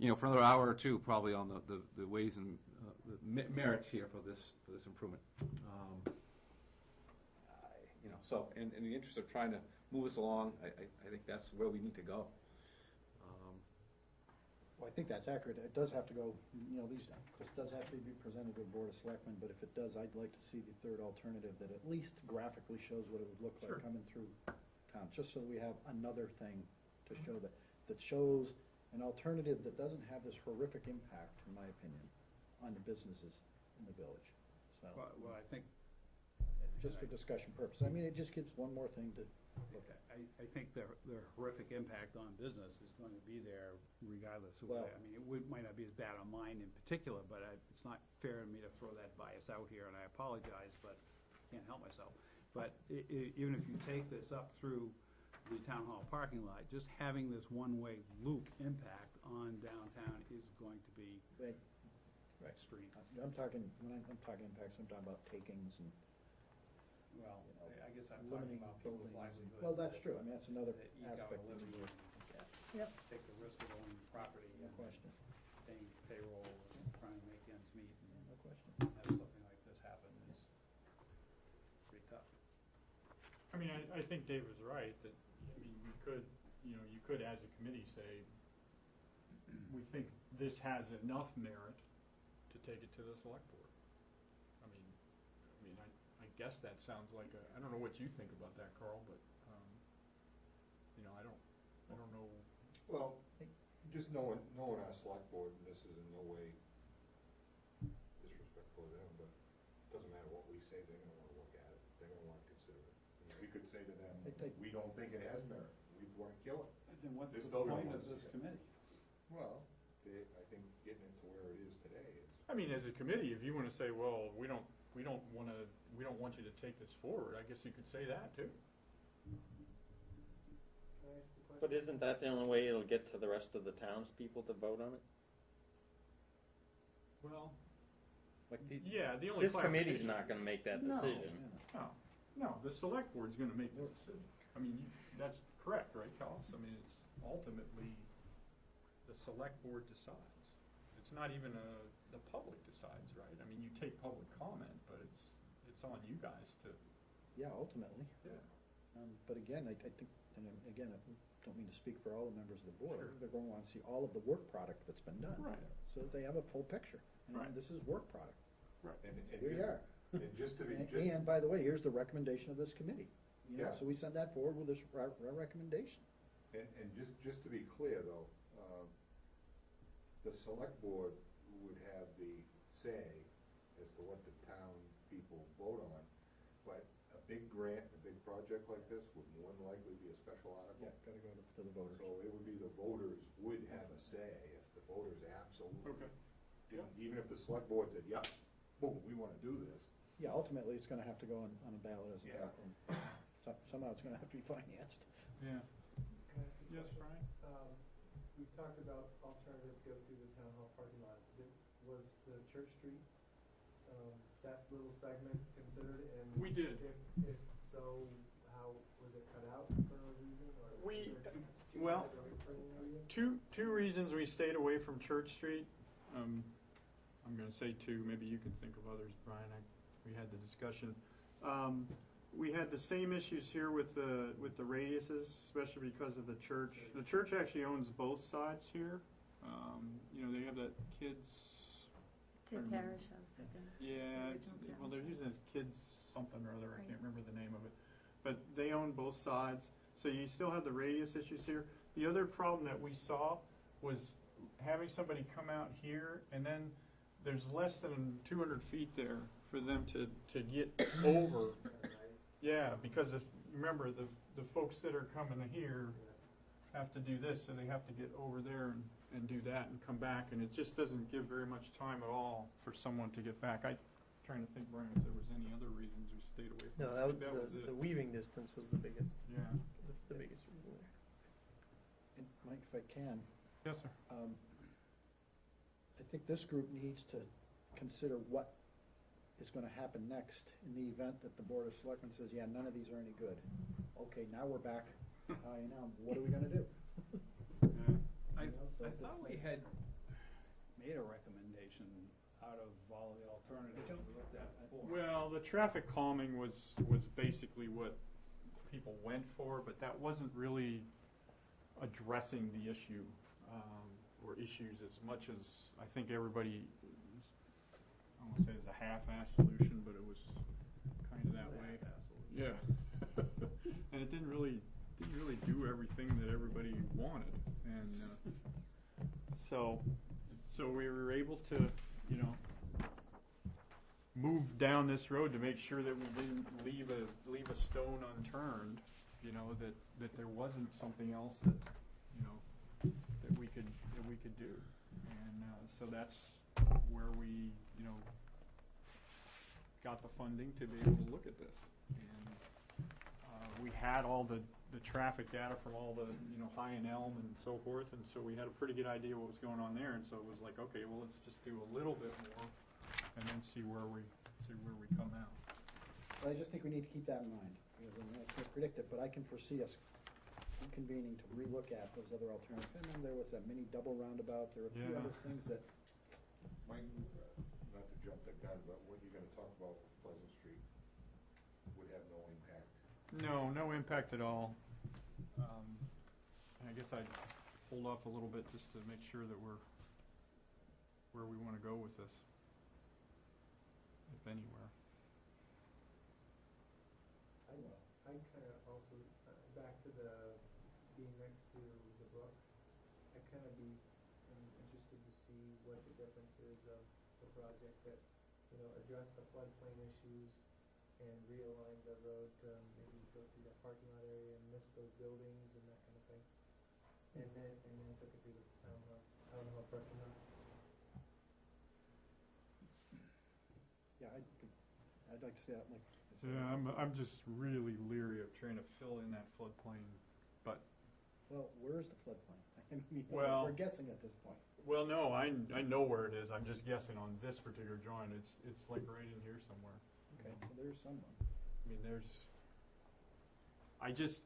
for another hour or two, probably on the ways and the merits here for this improvement. So in the interest of trying to move us along, I think that's where we need to go. Well, I think that's accurate. It does have to go, this does have to be presented to the Board of Selectmen, but if it does, I'd like to see the third alternative that at least graphically shows what it would look like coming through town, just so we have another thing to show that shows an alternative that doesn't have this horrific impact, in my opinion, on the businesses in the village. So, Well, I think just for discussion purposes. It just gives one more thing to look at. I think the horrific impact on business is going to be there regardless of Well, it might not be as bad on mine in particular, but it's not fair of me to throw that bias out here, and I apologize, but I can't help myself. But even if you take this up through the town hall parking lot, just having this one-way loop impact on downtown is going to be extreme. I'm talking, when I'm talking impacts, I'm talking about takings and Well, I guess I'm talking about people's livelihoods. Well, that's true. That's another that eke out aspect a of living it. and Yep. take the risk of owning property No and question. paying payroll and trying to make ends meet. And No question. have something like this happen is pretty tough. I think Dave is right, that, we could, you could as a committee say, we think this has enough merit to take it to the select board. I guess that sounds like I don't know what you think about that, Carl, but, I don't know. Well, just knowing our select board, and this is in no way disrespectful to them, but it doesn't matter what we say, they're gonna wanna look at it, they're gonna wanna consider it. We could say to them, we don't think it has merit, we wanna kill it. Then what's They're the still gonna point want of to this see it. committee? Well, I think getting it to where it is today is. As a committee, if you wanna say, well, we don't want you to take this forward, I guess you could say that too. Can I ask a question? But isn't that the only way it'll get to the rest of the townspeople to vote on it? Well, Like yeah, the only this committee's clarification- not gonna make that No, decision. No, the select board's gonna make the decision. That's correct, right, Collis? It's ultimately the select board decides. it's not even the public decides, right? I mean, you take public comment, but it's on you guys to. Yeah, ultimately. Yeah. But again, I think, and again, I don't mean to speak for all the members of the board. Sure. They're going to want to see all of the work product that's been done. Right. So that they have a full picture. And Right. this is work product. Right. And Here you are. And just to be, And by the way, here's the recommendation of this committee. You know, Yeah. so we send that forward with our recommendation. and just to be clear though, the select board would have the say as to what the town people vote on, but a big grant, a big project like this would more than likely be a special article. Yeah, gotta go to the voters. So it would be the voters would have a say if the voters absolutely Okay. didn't, even if the select board said, yeah, boom, we wanna do this. Yeah, ultimately, it's gonna have to go on a ballot as a, Yeah. somehow it's gonna have to be financed. Yeah. Can I ask a Yes, question? Brian? We talked about alternative go through the town hall parking lot. Was the Church Street, that little segment considered? And We did. If so, how, was it cut out for a reason, or We- was there too well, wide of a turning radius? Two reasons we stayed away from Church Street. I'm going to say two. Maybe you can think of others, Brian. We had the discussion. We had the same issues here with the radiuses, especially because of the church. The church actually owns both sides here. You know, they have that kids. It's a parish house, I think. Yeah, Original well, they're parish using it as kids something or other. I Right. can't remember the name of it. But they own both sides, so you still have the radius issues here. The other problem that we saw was having somebody come out here, and then there's less than 200 feet there for them to get over. Yeah, because if, remember, the folks that are coming here have to do this, so they have to get over there and do that and come back, and it just doesn't give very much time at all for someone to get back. I'm trying to think, Brian, if there was any other reasons we stayed away from it. No, I think that was the it. weaving distance was the biggest, Yeah. the biggest reason there. And Mike, if I can, Yes, sir. I think this group needs to consider what is gonna happen next in the event that the Board of Selectmen says, yeah, none of these are any good. Okay, now we're back, now, what are we gonna do? I so if thought it's we like- had made a recommendation out of all the alternatives we looked at before. Well, the traffic calming was basically what people went for, but that wasn't really addressing the issue, or issues as much as I think everybody, I won't say it was a half-ass solution, but it was kind of that way. Yeah. And it didn't really do everything that everybody wanted. And so we were able to, you know, move down this road to make sure that we didn't leave a stone unturned, you know, that there wasn't something else that, you know, that we could do. And so that's where we, you know, got the funding to be able to look at this. And we had all the traffic data from all the, you know, High and Elm and so forth, and so we had a pretty good idea what was going on there. And so it was like, okay, well, let's just do a little bit more, and then see where we come out. But I just think we need to keep that in mind, because I can't predict it, but I can foresee us convening to relook at those other alternatives. And then there was that mini double roundabout, there were a few Yeah. other things that, Mike, not to jump the gun, but what you're gonna talk about with Pleasant Street would have no impact. No impact at all. And I guess I'd hold off a little bit just to make sure that we're where we want to go with this, if anywhere. I kind of also, back to the, being next to the brook, I kind of am interested to see what the difference is of the project that, you know, address the floodplain issues and realign the road to maybe go through that parking lot area and miss those buildings and that kind of thing. And then took it through the town hall parking lot. yeah, I'd like to see that, like. Yeah, I'm just really leery of trying to fill in that floodplain, but. Well, where is the floodplain? I mean, Well- we're guessing at this point. Well, no, I know where it is. I'm just guessing on this particular drawing. It's like right in here somewhere. Okay, so there's someone. I mean,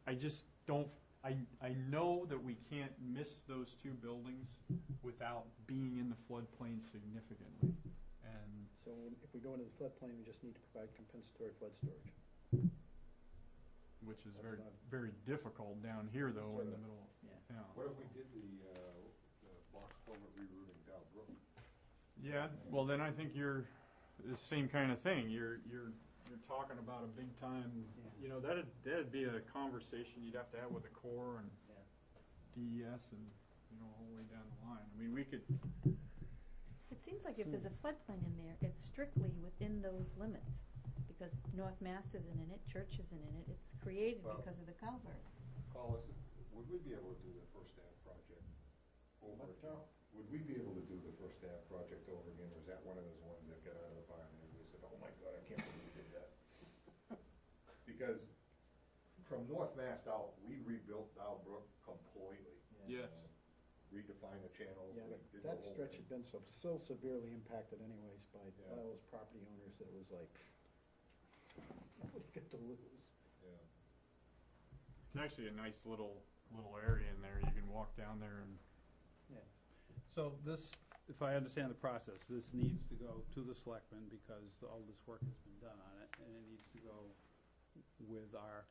I just don't I know that we can't miss those two buildings without being in the floodplain significantly. And So if we go into the floodplain, we just need to provide compensatory flood storage. which is That's very, not- very difficult down here though in the Sort of. middle of town. What if we did the box culvert rerouting down Brook? Yeah, well then I think you're the same kind of thing. You're talking about a big time, you know, that'd be a conversation you'd have to have with the Corps and DES and, you know, all the way down the line. I mean, we could, It seems like if there's a floodplain in there, it's strictly within those limits, because North Mast isn't in it, Church isn't in it, it's created Well- because of the culverts. Call us, would we be able to do the First Ave project over again? Would we be able to do the First Ave project over again, or is that one of those ones that got out of the park and everybody said, oh my God, I can't believe we did that? Because from North Mast out, we rebuilt Dow Brook completely. yes. Redefined the channels, Yeah, we but did the that whole stretch thing. had been so severely impacted anyways by Yeah. all those property owners that it was like, what do you got to lose? Yeah. It's actually a nice little area in there. You can walk down there and So this, if I understand the process, this needs to go to the selectmen because all this work has been done on it, and it needs to go with our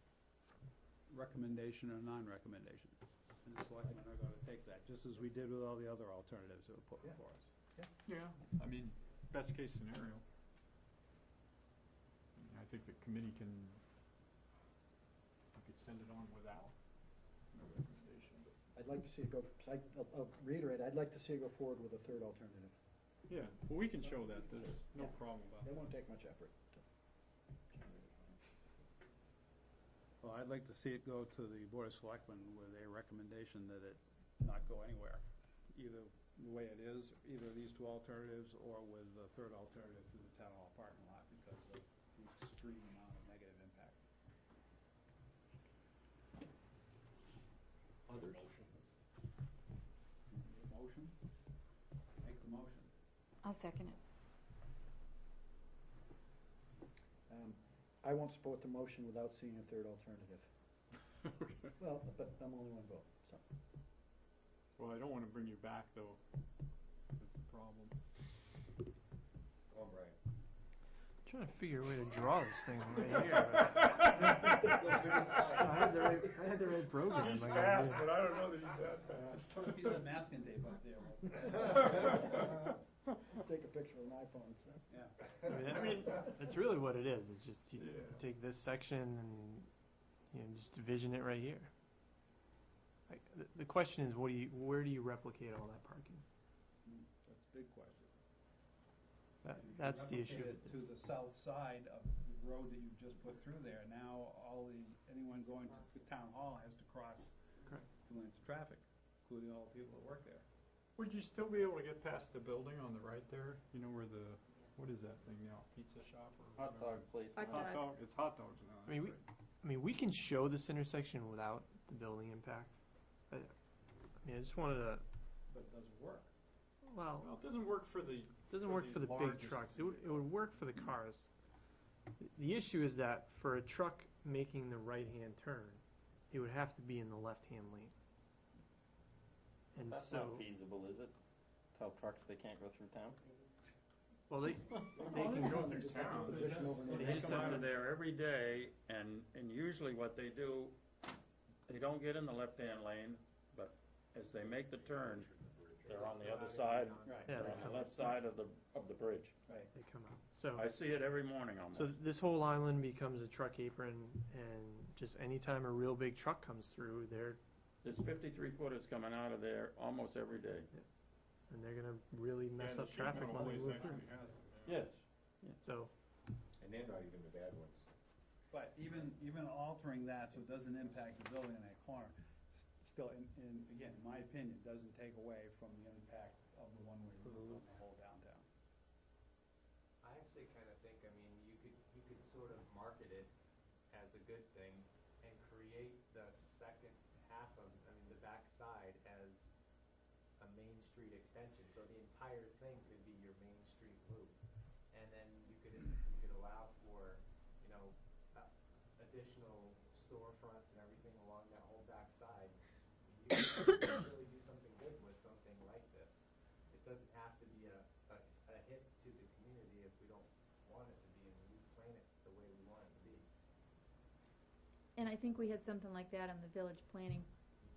recommendation or non-recommendation. And the selectmen are gonna take that, just as we did with all the other alternatives that were put Yeah. before us. yeah, I mean, best case scenario. I think the committee can, we could send it on without no recommendation, but. I'd like to see it go, I'll reiterate, I'd like to see it go forward with a third alternative. Yeah, well, we can show that, there's no Yeah. problem about It that. won't take much effort. Well, I'd like to see it go to the Board of Selectmen with a recommendation that it not go anywhere, either the way it is, either these two alternatives, or with the third alternative through the town hall parking lot because of the extreme amount of negative impact. Others? Motion? Make the motion. I'll second it. I won't support the motion without seeing a third alternative. Okay. Well, but I'm only one vote, so. Well, I don't wanna bring you back though, that's the problem. Oh, right. Trying to figure a way to draw this thing right here. I had the right program. He's like, fast, but I don't know that he's that fast. Put a piece of masking tape up there. Take a picture with an iPhone, so. Yeah. I mean, that's really what it is. It's just you Yeah. take this section and just division it right here. Like the question is, where do you replicate all that parking? That's a big question. That's the issue. Replicate it to the south side of the road that you've just put through there. Now, anyone going to the town hall has to cross Correct. 2 lanes of traffic, including all the people that work there. Would you still be able to get past the building on the right there? You know where what is that thing now, pizza shop or Hot whatever? dog place. Hot Hot dog, it's hot dogs now, I mean, that's right. we can show this intersection without the building impact. I mean, I just wanted to. But it doesn't work. Well, Well, it doesn't work for the. doesn't work for the big largest trucks. It would work for the cars. The issue is that for a truck making the right-hand turn, it would have to be in the left-hand lane. And That's so, not feasible, is it? Tell trucks they can't go through town? well, they can go through Just have to town. position over They near- just Come have out of to- there every day, and usually what they do, they don't get in the left-hand lane, but as they make the turn, they're on the other side, Right. Yeah, they're they on come the left side of the bridge. They come out. So, I see it every morning almost. so this whole island becomes a truck apron, and just anytime a real big truck comes through, There's 53 footers coming out of there almost every day. and they're gonna really mess Yeah, up the sheet traffic metal when they always move through. actually has it, yeah. Yes. So, And they're not even the bad ones. But even altering that so it doesn't impact the building in that corner, still, again, in my opinion, doesn't take away from the impact of the one-way route on the whole downtown. I actually kind of think, I mean, you could sort of market it as a good thing and create the second half of, I mean, the back side as a Main Street extension. So the entire thing could be your Main Street loop. And then you could allow for, additional storefronts and everything along that whole back side. if you really do something good with something like this, it doesn't have to be a hit to the community if we don't want it to be, and we plan it the way we want it to be. And I think we had something like that on the village planning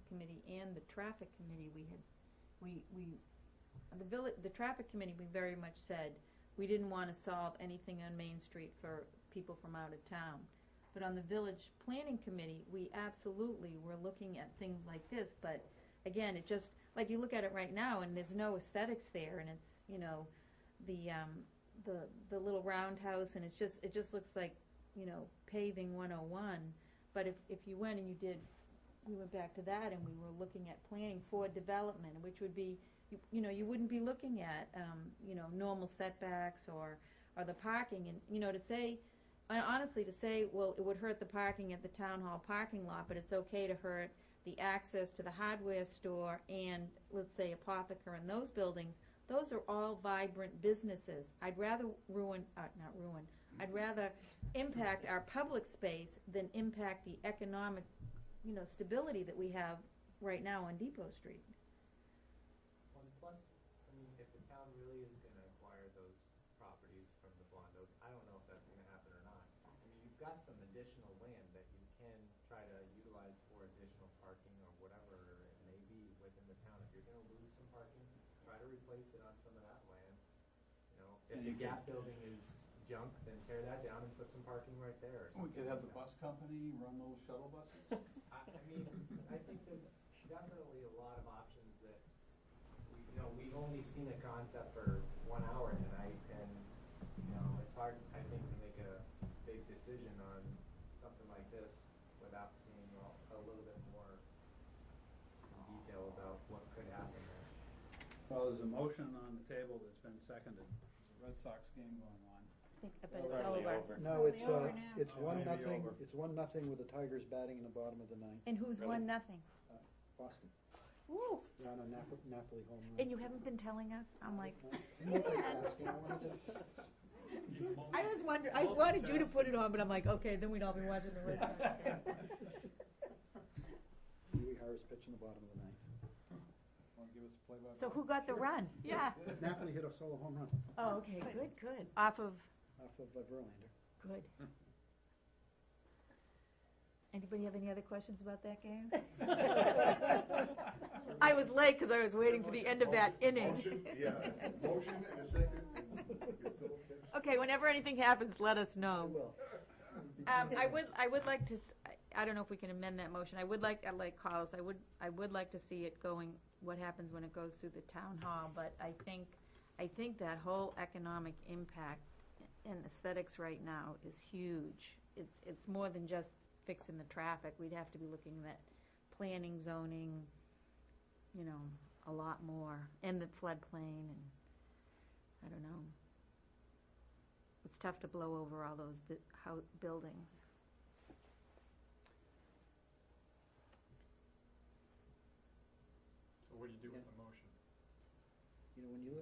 committee and the traffic committee. The traffic committee, we very much said we didn't want to solve anything on Main Street for people from out of town. But on the village planning committee, we absolutely were looking at things like this, but again, it just, like you look at it right now and there's no aesthetics there, and it's, you know, the little roundhouse, and it just looks like, you know, paving 101. But if you went and we went back to that and we were looking at planning for development, which would be, you know, you wouldn't be looking at, you know, normal setbacks or the parking, and, you know, to say, honestly, to say, well, it would hurt the parking at the town hall parking lot, but it's okay to hurt the access to the hardware store and, let's say, Apotheker and those buildings, those are all vibrant businesses. I'd rather I'd rather impact our public space than impact the economic, you know, stability that we have right now on Depot Street. Well, plus, I mean, if the town really is going to acquire those properties from the Blondos, I don't know if that's going to happen or not. I mean, you've got some additional land that you can try to utilize for additional parking or whatever it may be within the town. If you're going to lose some parking, try to replace it on some of that land. You know, if the Gap building is junk, then tear that down and put some parking right there. We could have the bus company run those shuttle buses. I mean, I think there's definitely a lot of options that we've only seen a concept for 1 hour tonight, and it's hard, I think, to make a big decision on something like this without seeing a little bit more detail about what could happen there. Well, there's a motion on the table that's been seconded. There's a Red Sox game going on. But it's over. No, it's over now. it's Oh, 1-0. maybe over. It's 1-0 with the Tigers batting in the bottom of the ninth. And who's Really? 1-0? Boston. Woo! They're on a Napoli home run. And you haven't been telling us? I'm like, Multitasking. I wanted to- I was wondering, I wanted you to put it on, but I'm like, okay, then we'd all be watching the Red Sox game. Dewey Harris pitching the bottom of the ninth. Want to give us a play-by-play? So who got the run? Yeah. Napoli hit a solo home run Oh, okay, good. Off of, off of Verlander. good. Anybody have any other questions about that game? I was late because I was waiting for the end of that inning. Motion, yeah, motion and a second, and you're still okay? Okay, whenever anything happens, let us I know. will. I would like to, I don't know if we can amend that motion. I like Carlos, I would like to see it going, what happens when it goes through the town hall, but I think that whole economic impact in aesthetics right now is huge. It's more than just fixing the traffic. We'd have to be looking at planning, zoning, a lot more, and the floodplain, and I don't know. It's tough to blow over all those buildings. So what do you do with the motion? When you,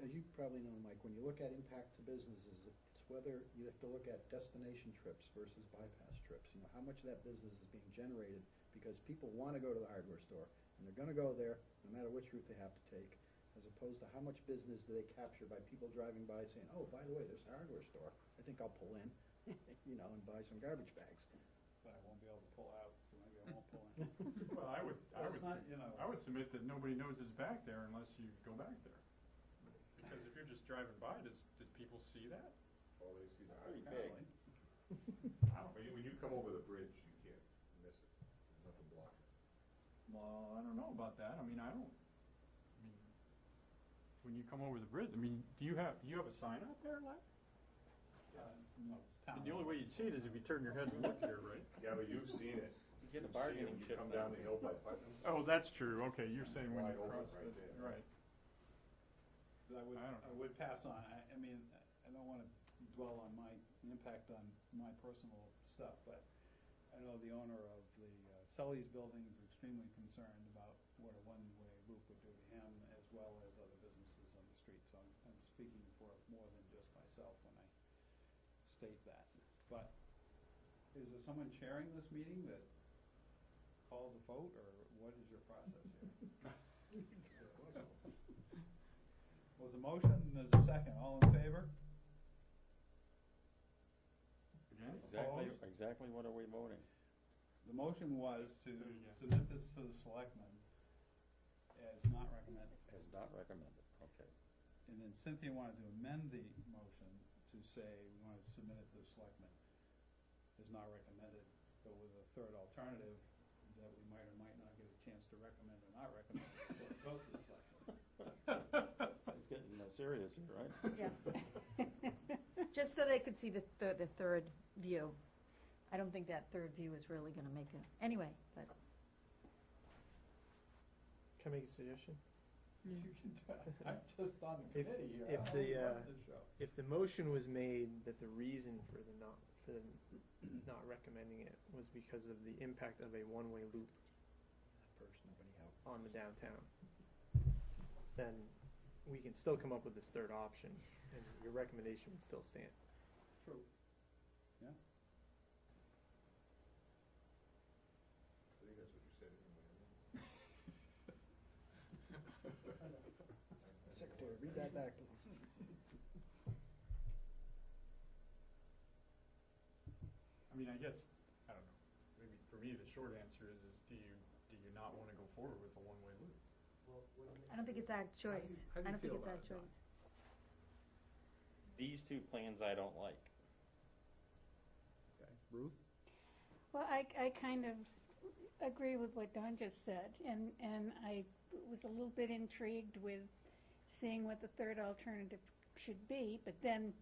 as you probably know, Mike, when you look at impact to businesses, it's whether you have to look at destination trips versus bypass trips. How much of that business is being generated because people want to go to the hardware store, and they're going to go there no matter which route they have to take, as opposed to how much business do they capture by people driving by saying, oh, by the way, there's a hardware store. I think I'll pull in, and buy some garbage bags. But I won't be able to pull out, so maybe I won't pull in. Well, I would It's not, submit that nobody knows it's back there unless you go back there. Because if you're just driving by, did people see that? Oh, they see the Pretty high. big. I don't know. When you come over the bridge, you can't miss it. There's nothing blocking it. Well, I don't know about that. When you come over the bridge, do you have a sign out there, Larry? no, it's town. The only way you'd see it is if you turn your head and look here, right? Yeah, but you've seen it. You get a You've seen it bargaining when you chip. come down the hill by Putnam. Oh, that's true. Okay, you're saying when you Wide open cross right the, there. right. But I would pass on. I mean, I don't want to dwell on the impact on my personal stuff, but I know the owner of the Sully's building is extremely concerned about what a one-way loop would do to him, as well as other businesses on the street. So I'm speaking for more than just myself when I state that. But is there someone chairing this meeting that calls a vote, or what is your process here? Was a motion, and there's a second, all in favor? Exactly what are we voting? The motion was to submit this to the selectmen as not recommended. As not recommended, okay. And then Cynthia wanted to amend the motion to say we want to submit it to the selectmen as not recommended, but with a third alternative that we might or might not get a chance to recommend or not recommend it before it goes to the selectmen. It's getting serious here, right? Yeah. Just so they could see the third view. I don't think that third view is really gonna make it, anyway, but. Can I make a suggestion? You can do it. I'm just on the If- committee here. if I the, don't run the show. If the motion was made that the reason for the not recommending it was because of the impact of a one-way loop on the downtown, then we can still come up with this third option, and your recommendation would still stand. True. Yeah. I think that's what you said anyway. Secretary, read that back. I mean, I guess, I don't know, maybe for me, the short answer is do you not want to go forward with a one-way loop? I don't think it's our choice. how do you I don't think feel it's our about it, Don? choice. These two plans I don't like. Okay. Ruth? Well, I kind of agree with what Don just said, and I was a little bit intrigued with seeing what the third alternative should be, but then,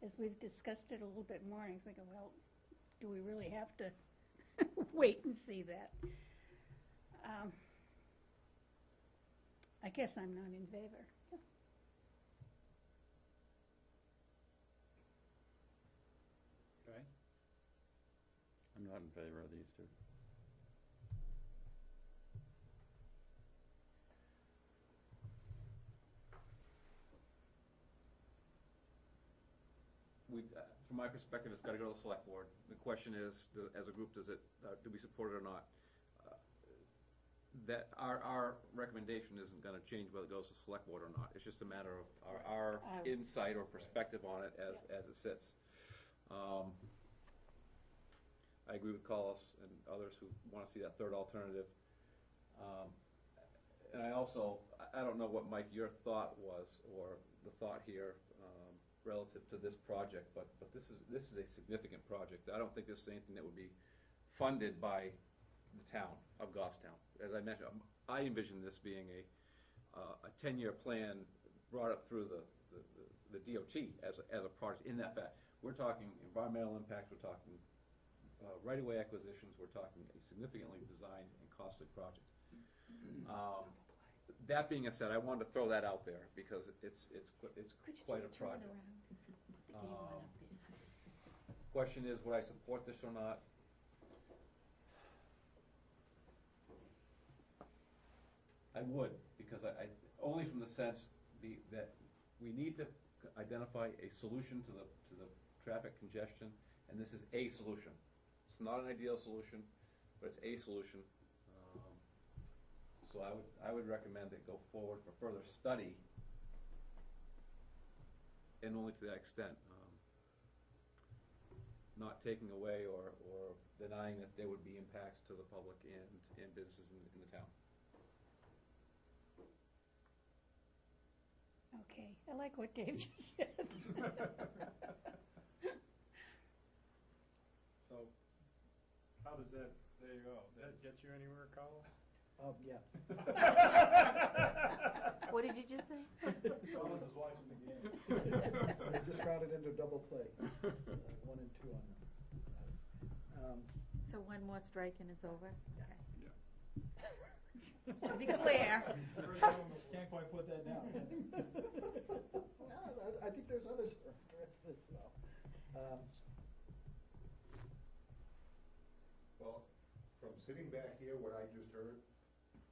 as we've discussed it a little bit more, I'm thinking, well, do we really have to wait and see that? I guess I'm not in favor. Okay. I'm not in favor of these two. From my perspective, it's gotta go to the select board. The question is, as a group, do we support it or not? That our recommendation isn't gonna change whether it goes to select board or not. It's just a matter of our insight or perspective on it as it sits. I agree with Collis and others who wanna see that third alternative. And I also, I don't know what, Mike, your thought was, or the thought here, relative to this project, but this is a significant project. I don't think this is anything that would be funded by the town of Goffstown. As I mentioned, I envision this being a 10-year plan brought up through the DOT as a project. In that fact, we're talking environmental impacts, we're talking right-of-way acquisitions, we're talking a significantly designed and costly project. That being said, I wanted to throw that out there because it's quite a project. Question is, would I support this or not? I would, because I only from the sense that we need to identify a solution to the traffic congestion, and this is a solution. It's not an ideal solution, but it's a solution. So I would recommend it go forward for further study, and only to that extent. Not taking away or denying that there would be impacts to the public and businesses in the town. Okay, I like what Dave just said. So, how does that, there you go. Does that get you anywhere, Colin? Yeah. What did you just say? Thomas is watching the game. They just routed into double play, 1 and 2 on them. So one more strike and it's over? Okay. To be clear. Can't quite put that down. No, I think there's others who are interested as well. Well, from sitting back here, what I just heard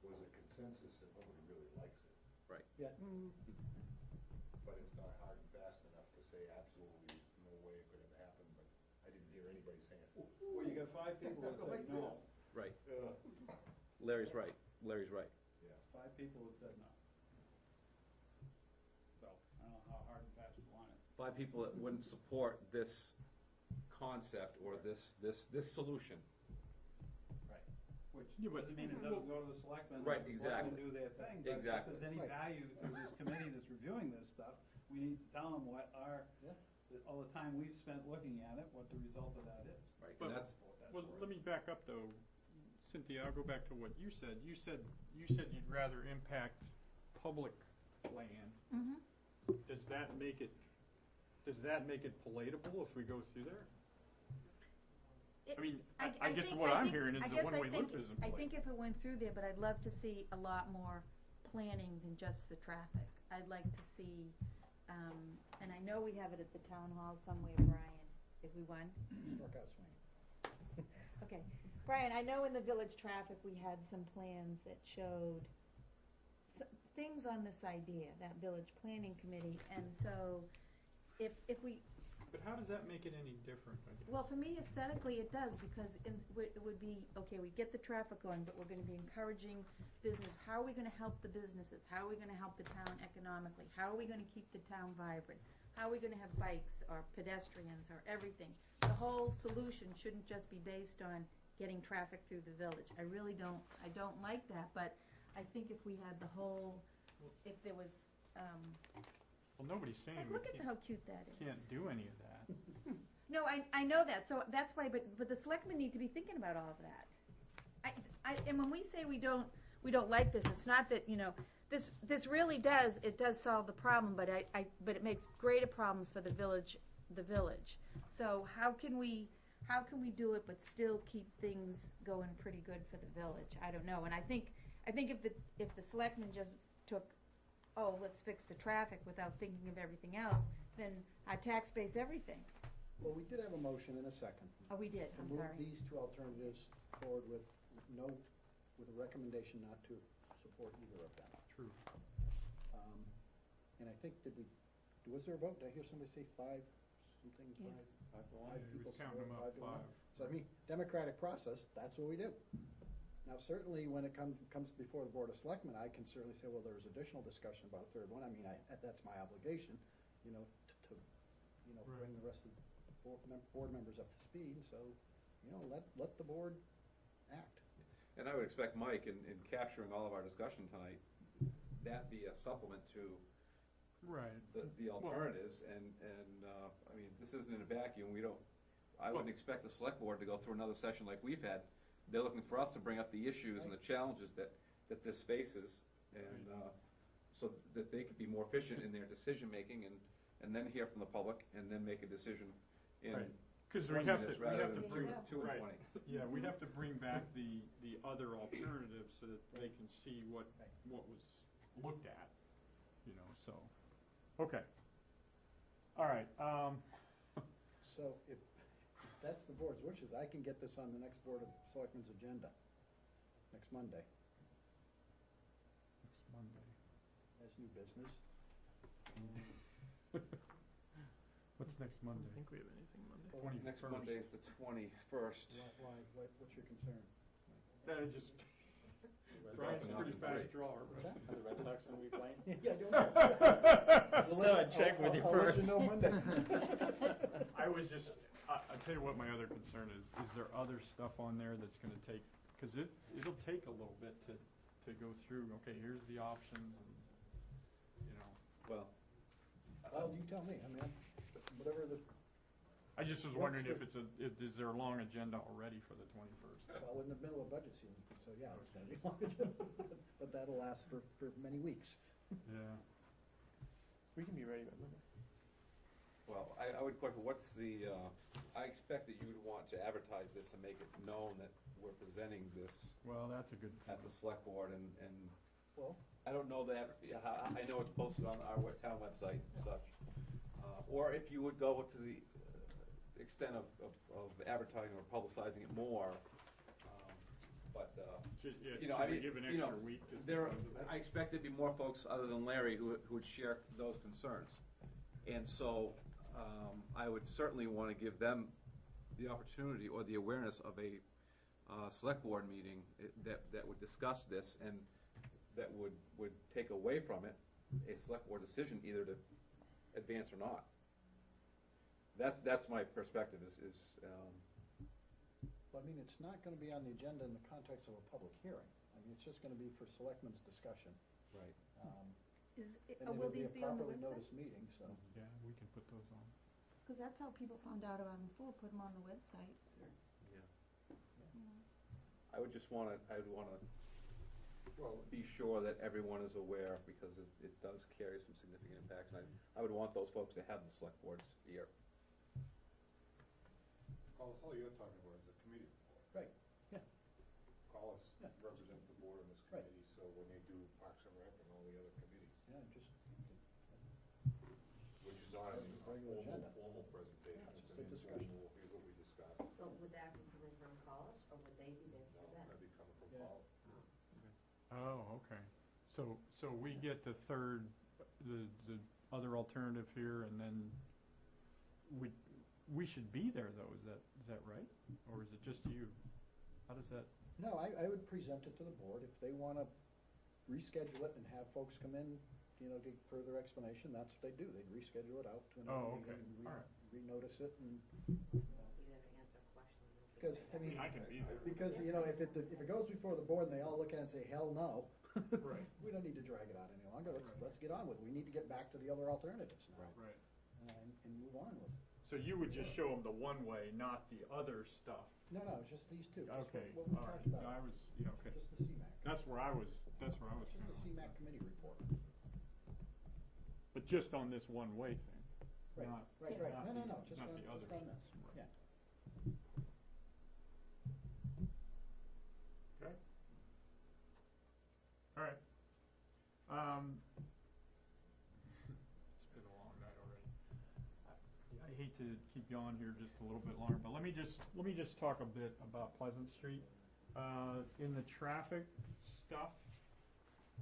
was a consensus that nobody really likes it. Right. Yeah. But it's not hard and fast enough to say absolutely no way it could have happened, but I didn't hear anybody saying it. Well, you got 5 people that say no. Right. Larry's right. Larry's right. 5 people have said no. So, I don't know how hard and fast you want it. 5 people that wouldn't support this concept or this solution. Which Yeah, but- doesn't mean it doesn't go to the selectmen. Right, let the exactly. selectmen do their thing. But if Exactly. there's any Right. value to this committee that's reviewing this stuff, we need to tell them what Yeah. all the time we've spent looking at it, what the result of that is. Right, But- and that's, Well, let me back up though, Cynthia, I'll go back to what you said. You said you'd rather impact public land. Mm-hmm. Does that make it palatable if we go through there? I mean, I guess think- what I I'm think- hearing is I the guess I one-way think- loop isn't I think palatable. if it went through there, but I'd love to see a lot more planning than just the traffic. I'd like to see, and I know we have it at the town hall somewhere, Brian, if we won. Work out swing. Okay, Brian, I know in the village traffic, we had some plans that showed things on this idea, that village planning committee, and so if we, But how does that make it any different, I guess? well, for me aesthetically, it does, because it would be, okay, we get the traffic going, but we're gonna be encouraging business. How are we gonna help the businesses? How are we gonna help the town economically? How are we gonna keep the town vibrant? How are we gonna have bikes or pedestrians or everything? The whole solution shouldn't just be based on getting traffic through the village. I really don't, I don't like that, but I think if we had the whole, if there was, Well, nobody's saying like, we look at how cute that is. can't do any of that. No, I know that, so that's why, but the selectmen need to be thinking about all of that. And when we say we don't like this, it's not that, this really does, it does solve the problem, but but it makes greater problems for the village. So how can we do it but still keep things going pretty good for the village? I don't know, and I think if the selectmen just took, oh, let's fix the traffic without thinking of everything else, then our tax base everything. Well, we did have a motion in a second. Oh, we did, I'm sorry. To move these 2 alternatives forward with a recommendation not to support either of them. True. And I think, was there a vote? Did I hear somebody say 5 something, Yeah. 5 Yeah, he people was counting them support, up, 5 to 1? 5. So I mean, democratic process, that's what we do. Now, certainly, when it comes before the Board of Selectmen, I can certainly say, well, there's additional discussion about a third one. I mean, that's my obligation, to bring the rest of the board members up to speed. So, let the board act. and I would expect Mike, in capturing all of our discussion tonight, that be a supplement to Right. the alternatives, and I mean, this isn't in a vacuum. I wouldn't expect the select board to go through another session like we've had. They're looking for us to bring up the issues and the challenges that this faces, and so that they could be more efficient in their decision-making, and then hear from the public, and then make a decision in Right. Because 20 we have minutes to rather bring, than two and right. 20. Yeah, we'd have to bring back the other alternatives so that they can see what was looked at, so, okay. All right, So if that's the board's wishes, I can get this on the next Board of Selectmen's agenda next Monday next Monday. as new business. What's next I Monday? don't think we have anything Monday. 21st. Next Monday is the 21st. Why, what's your concern? Just, Brian's a pretty fast drawer. What's that? Are the Red Sox gonna be playing? Yeah, don't. So I'd check with you I'll let you first. know Monday. I was just, I'll tell you what my other concern is there other stuff on there that's gonna take, because it'll take a little bit to go through, okay, here's the options, and, Well, Well, you tell me, I mean, whatever the, I just was wondering is there a long agenda already for the 21st? well, in the middle of budget season, so yeah, it's gonna be long, but that'll last for many weeks. Yeah. We can be ready by Monday. well, I would question, what's the, I expect that you would want to advertise this and make it known that we're presenting this Well, that's a good at the select board, and Well, I don't know that, I know it's posted on our town website and such. Or if you would go to the extent of advertising or publicizing it more, but, Should I we mean, give an extra week just there, because of that? I expect there'd be more folks other than Larry who would share those concerns. And so, I would certainly want to give them the opportunity or the awareness of a select board meeting that would discuss this and that would take away from it a select board decision either to advance or not. That's my perspective Well, I mean, it's not gonna be on the agenda in the context of a public hearing. I mean, it's just gonna be for selectmen's discussion. Right. And will it'll be these a be on the properly website? noticed meeting, so. Yeah, we can put those on. Because that's how people found out about them before, put them on the website. I would wanna be sure that everyone is aware because it does carry some significant impacts. And I would want those folks to have the select board's ear. Carlos, all you're talking about is a committee report. Right, yeah. Carlos Yeah. represents the board on this Right. committee, so when they do Parks and Rec and all the other committees, Yeah, just, which is not a Regular agenda. formal presentation, Yeah, it's just an a discussion. informal, here's what we discussed. So would that be coming from Collis, or would they be there to No, present? that'd be coming from Yeah. Paul. Oh, okay. So we get the third, the other alternative here, and then we should be there though, is that right? Or is it just you? How does that? no, I would present it to the board. If they wanna reschedule it and have folks come in, get further explanation, that's what they do. They'd reschedule it out to another Oh, meeting okay. and All right. renotice it and, Be there to answer questions. and because, things I like mean, I can be there. because, if it goes before the board and they all look at it and say, hell no, Right. we don't need to drag it out any longer. Let's get on with it. We need to get back to the other alternatives now. Right. And move on with it. So you would just show them the one way, not the other stuff. No, it's just these two. Just Okay, What we all right. talked about. I was, okay. Just the CMAQ. That's where I was Just going. the CMAQ committee report. But just on this one way thing. Right, Not- right. not No, the- just not on the others. this, Right. yeah. Okay. All right. It's been a long night already. I hate to keep you on here just a little bit longer, but let me just talk a bit about Pleasant Street. In the traffic stuff,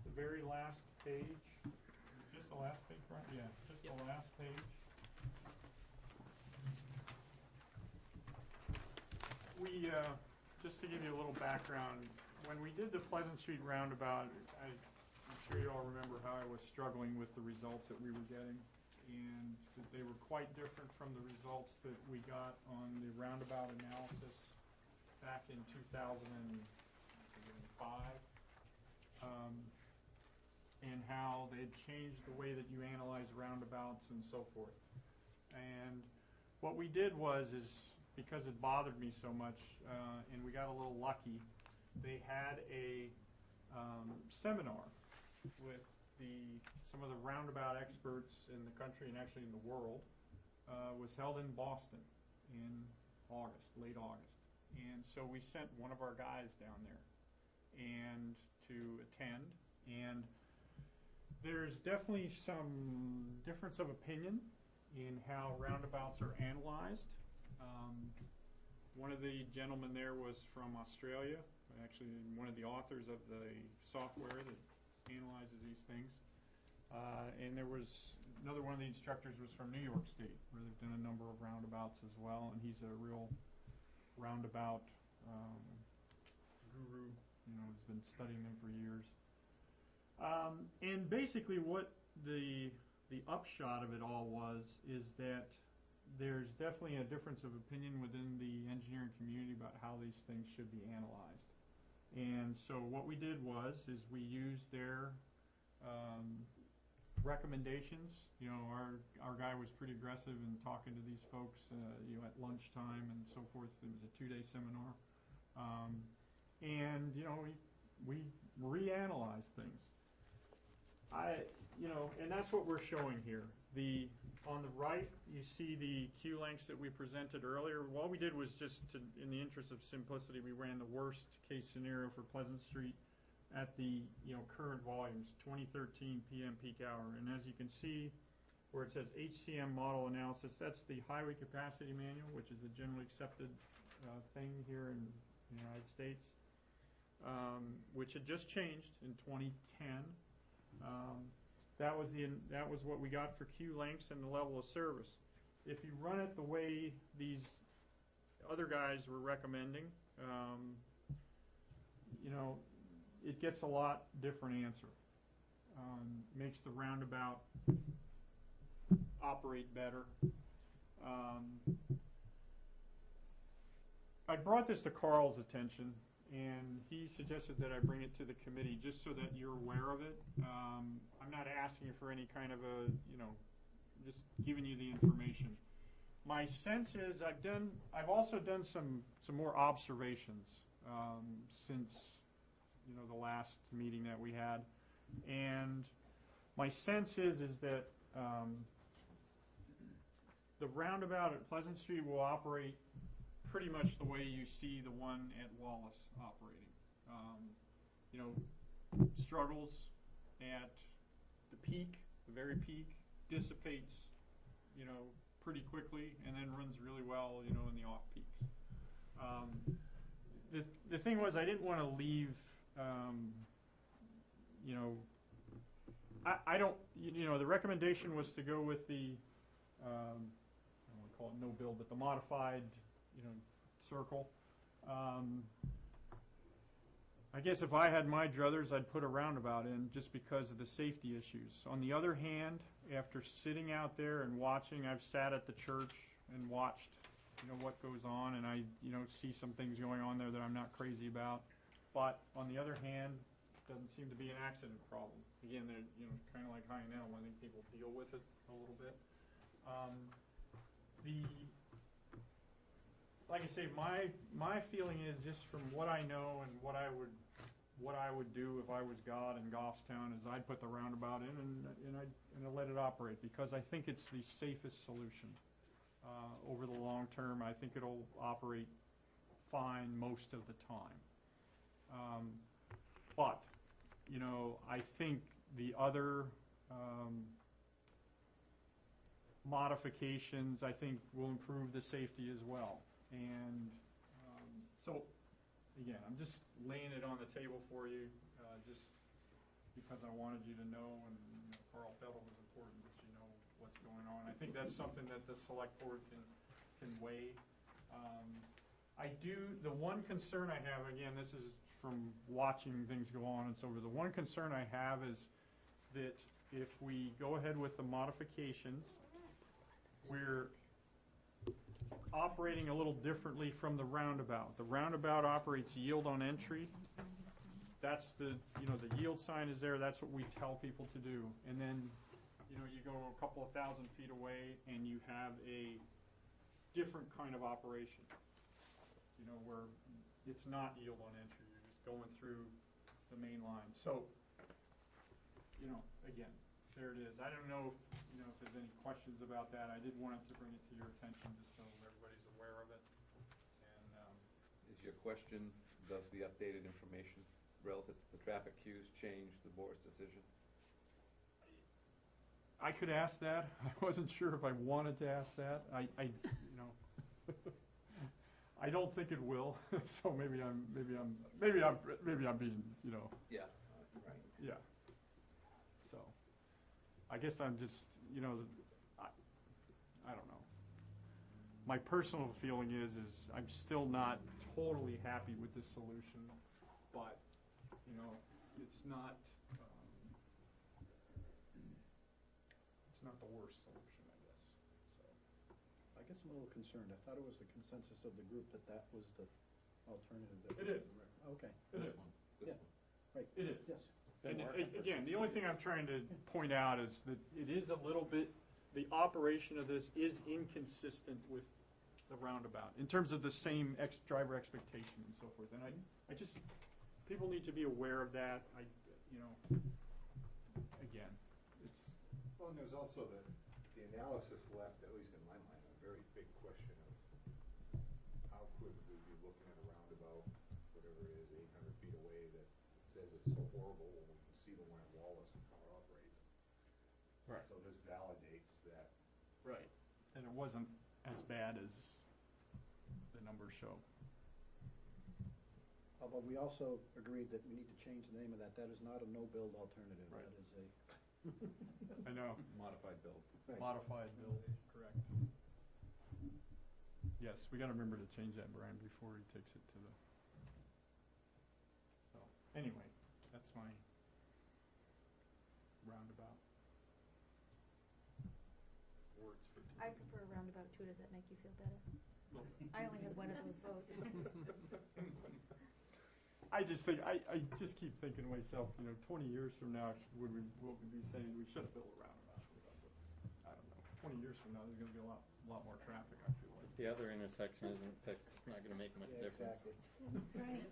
the very last page, just the last page, right? Yeah, just the last page. We, just to give you a little background, when we did the Pleasant Street roundabout, I'm sure you all remember how I was struggling with the results that we were getting, and that they were quite different from the results that we got on the roundabout analysis back in 2005, and how they'd changed the way that you analyze roundabouts and so forth. And what we did was, because it bothered me so much, and we got a little lucky, they had a seminar with some of the roundabout experts in the country and actually in the world. Was held in Boston in late August. And so we sent one of our guys down there and to attend. And there's definitely some difference of opinion in how roundabouts are analyzed. One of the gentlemen there was from Australia, actually one of the authors of the software that analyzes these things. And there was another one of the instructors was from New York State, where they've done a number of roundabouts as well, and he's a real roundabout guru, has been studying them for years. And basically what the upshot of it all is that there's definitely a difference of opinion within the engineering community about how these things should be analyzed. And so what we did is we used their recommendations. Our guy was pretty aggressive in talking to these folks, at lunchtime and so forth. It was a 2-day seminar. And we reanalyzed things. And that's what we're showing here. On the right, you see the Q lengths that we presented earlier. What we did was just in the interest of simplicity, we ran the worst case scenario for Pleasant Street at the current volumes, 2013 PM peak hour. And as you can see, where it says HCM model analysis, that's the Highway Capacity Manual, which is a generally accepted thing here in the United States, which had just changed in 2010. That was what we got for Q lengths and the level of service. If you run it the way these other guys were recommending, you know, it gets a lot different answer. Makes the roundabout operate better. I brought this to Carl's attention, and he suggested that I bring it to the committee just so that you're aware of it. I'm not asking you for any kind of a, you know, just giving you the information. My sense is I've also done some more observations since, you know, the last meeting that we had, and my sense is that the roundabout at Pleasant Street will operate pretty much the way you see the one at Wallace operating. You know, struggles at the peak, the very peak, dissipates, you know, pretty quickly, and then runs really well, you know, in the off peaks. The thing was, I didn't want to leave, you know, I don't, you know, the recommendation was to go with the, I don't want to call it no build, but the modified, you know, circle. I guess if I had my druthers, I'd put a roundabout in just because of the safety issues. On the other hand, after sitting out there and watching, I've sat at the church and watched, you know, what goes on, and I, you know, see some things going on there that I'm not crazy about. But on the other hand, doesn't seem to be an accident problem. Again, they're, you know, kind of like High and Elm. I think people deal with it a little bit. Like I say, my feeling is, just from what I know and what I would do if I was God in Goffstown, is I'd put the roundabout in and I'd let it operate, because I think it's the safest solution over the long term. I think it'll operate fine most of the time. But you know, I think the other modifications, I think, will improve the safety as well. And so, again, I'm just laying it on the table for you, just because I wanted you to know, and you know, Carl felt it was important that you know what's going on. I think that's something that the select board can weigh. The one concern I have, again, this is from watching things go on and so forth, the one concern I have is that if we go ahead with the modifications, we're operating a little differently from the roundabout. The roundabout operates yield on entry. That's the, you know, the yield sign is there. That's what we tell people to do. And then, you know, you go a couple of thousand feet away and you have a different kind of operation, you know, where it's not yield on entry. You're just going through the main line. So, you know, again, there it is. I don't know if, you know, if there's any questions about that. I did want to bring it to your attention just so everybody's aware of it. And is your question, does the updated information relative to the traffic queues change the board's decision? I could ask that. I wasn't sure if I wanted to ask that. I you know, I don't think it will. So maybe I'm being, you know. Yeah. Right. Yeah. So, I guess I'm just, you know, I don't know. My personal feeling is I'm still not totally happy with this solution, but, you know, it's not the worst solution, I guess. So, I guess I'm a little concerned. I thought it was the consensus of the group that was the alternative. It is. Okay. It This is. one. Yeah. Right. It is. Yes. And again, the only thing I'm trying to point out is that it is a little bit, the operation of this is inconsistent with the roundabout in terms of the same driver expectation and so forth. And I just, people need to be aware of that. You know, again, it's. Well, and there's also the analysis left, at least in my mind, a very big question of how could we be looking at a roundabout, whatever it is, 800 feet away, that says it's so horrible when we can see the one at Wallace and how it operates. Right. So this validates that. Right. And it wasn't as bad as the numbers show. Although we also agreed that we need to change the name of that. That is not a no-build alternative. Right. That is a. I know. Modified build. Right. Modified build, correct. Yes, we got to remember to change that, Brian, before he takes it to the. So, Anyway, that's my roundabout words for today. I prefer a roundabout too, does that make you feel better? I only have one of those votes. I just think, I just keep thinking to myself, 20 years from now, will we be saying we should have built a roundabout? I don't know. 20 years from now, there's going to be a lot more traffic, I feel like. If the other intersection isn't fixed, it's not gonna make much Yeah, difference. exactly. That's right.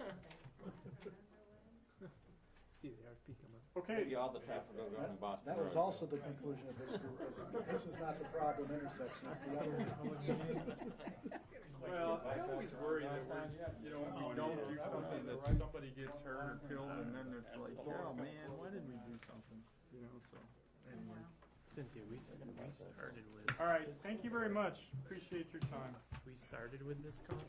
See the RFP come up. Okay. Maybe all the traffic will go from Boston That was Road. also the conclusion of this group. This is not the problem intersection, it's the other one. Well, I always worry that we don't do something, that somebody gets hurt or killed, and then it's like, oh man, why didn't we do something? So, anyway. Cynthia, we started with, All right, thank you very much. Appreciate your time. we started with this conversation.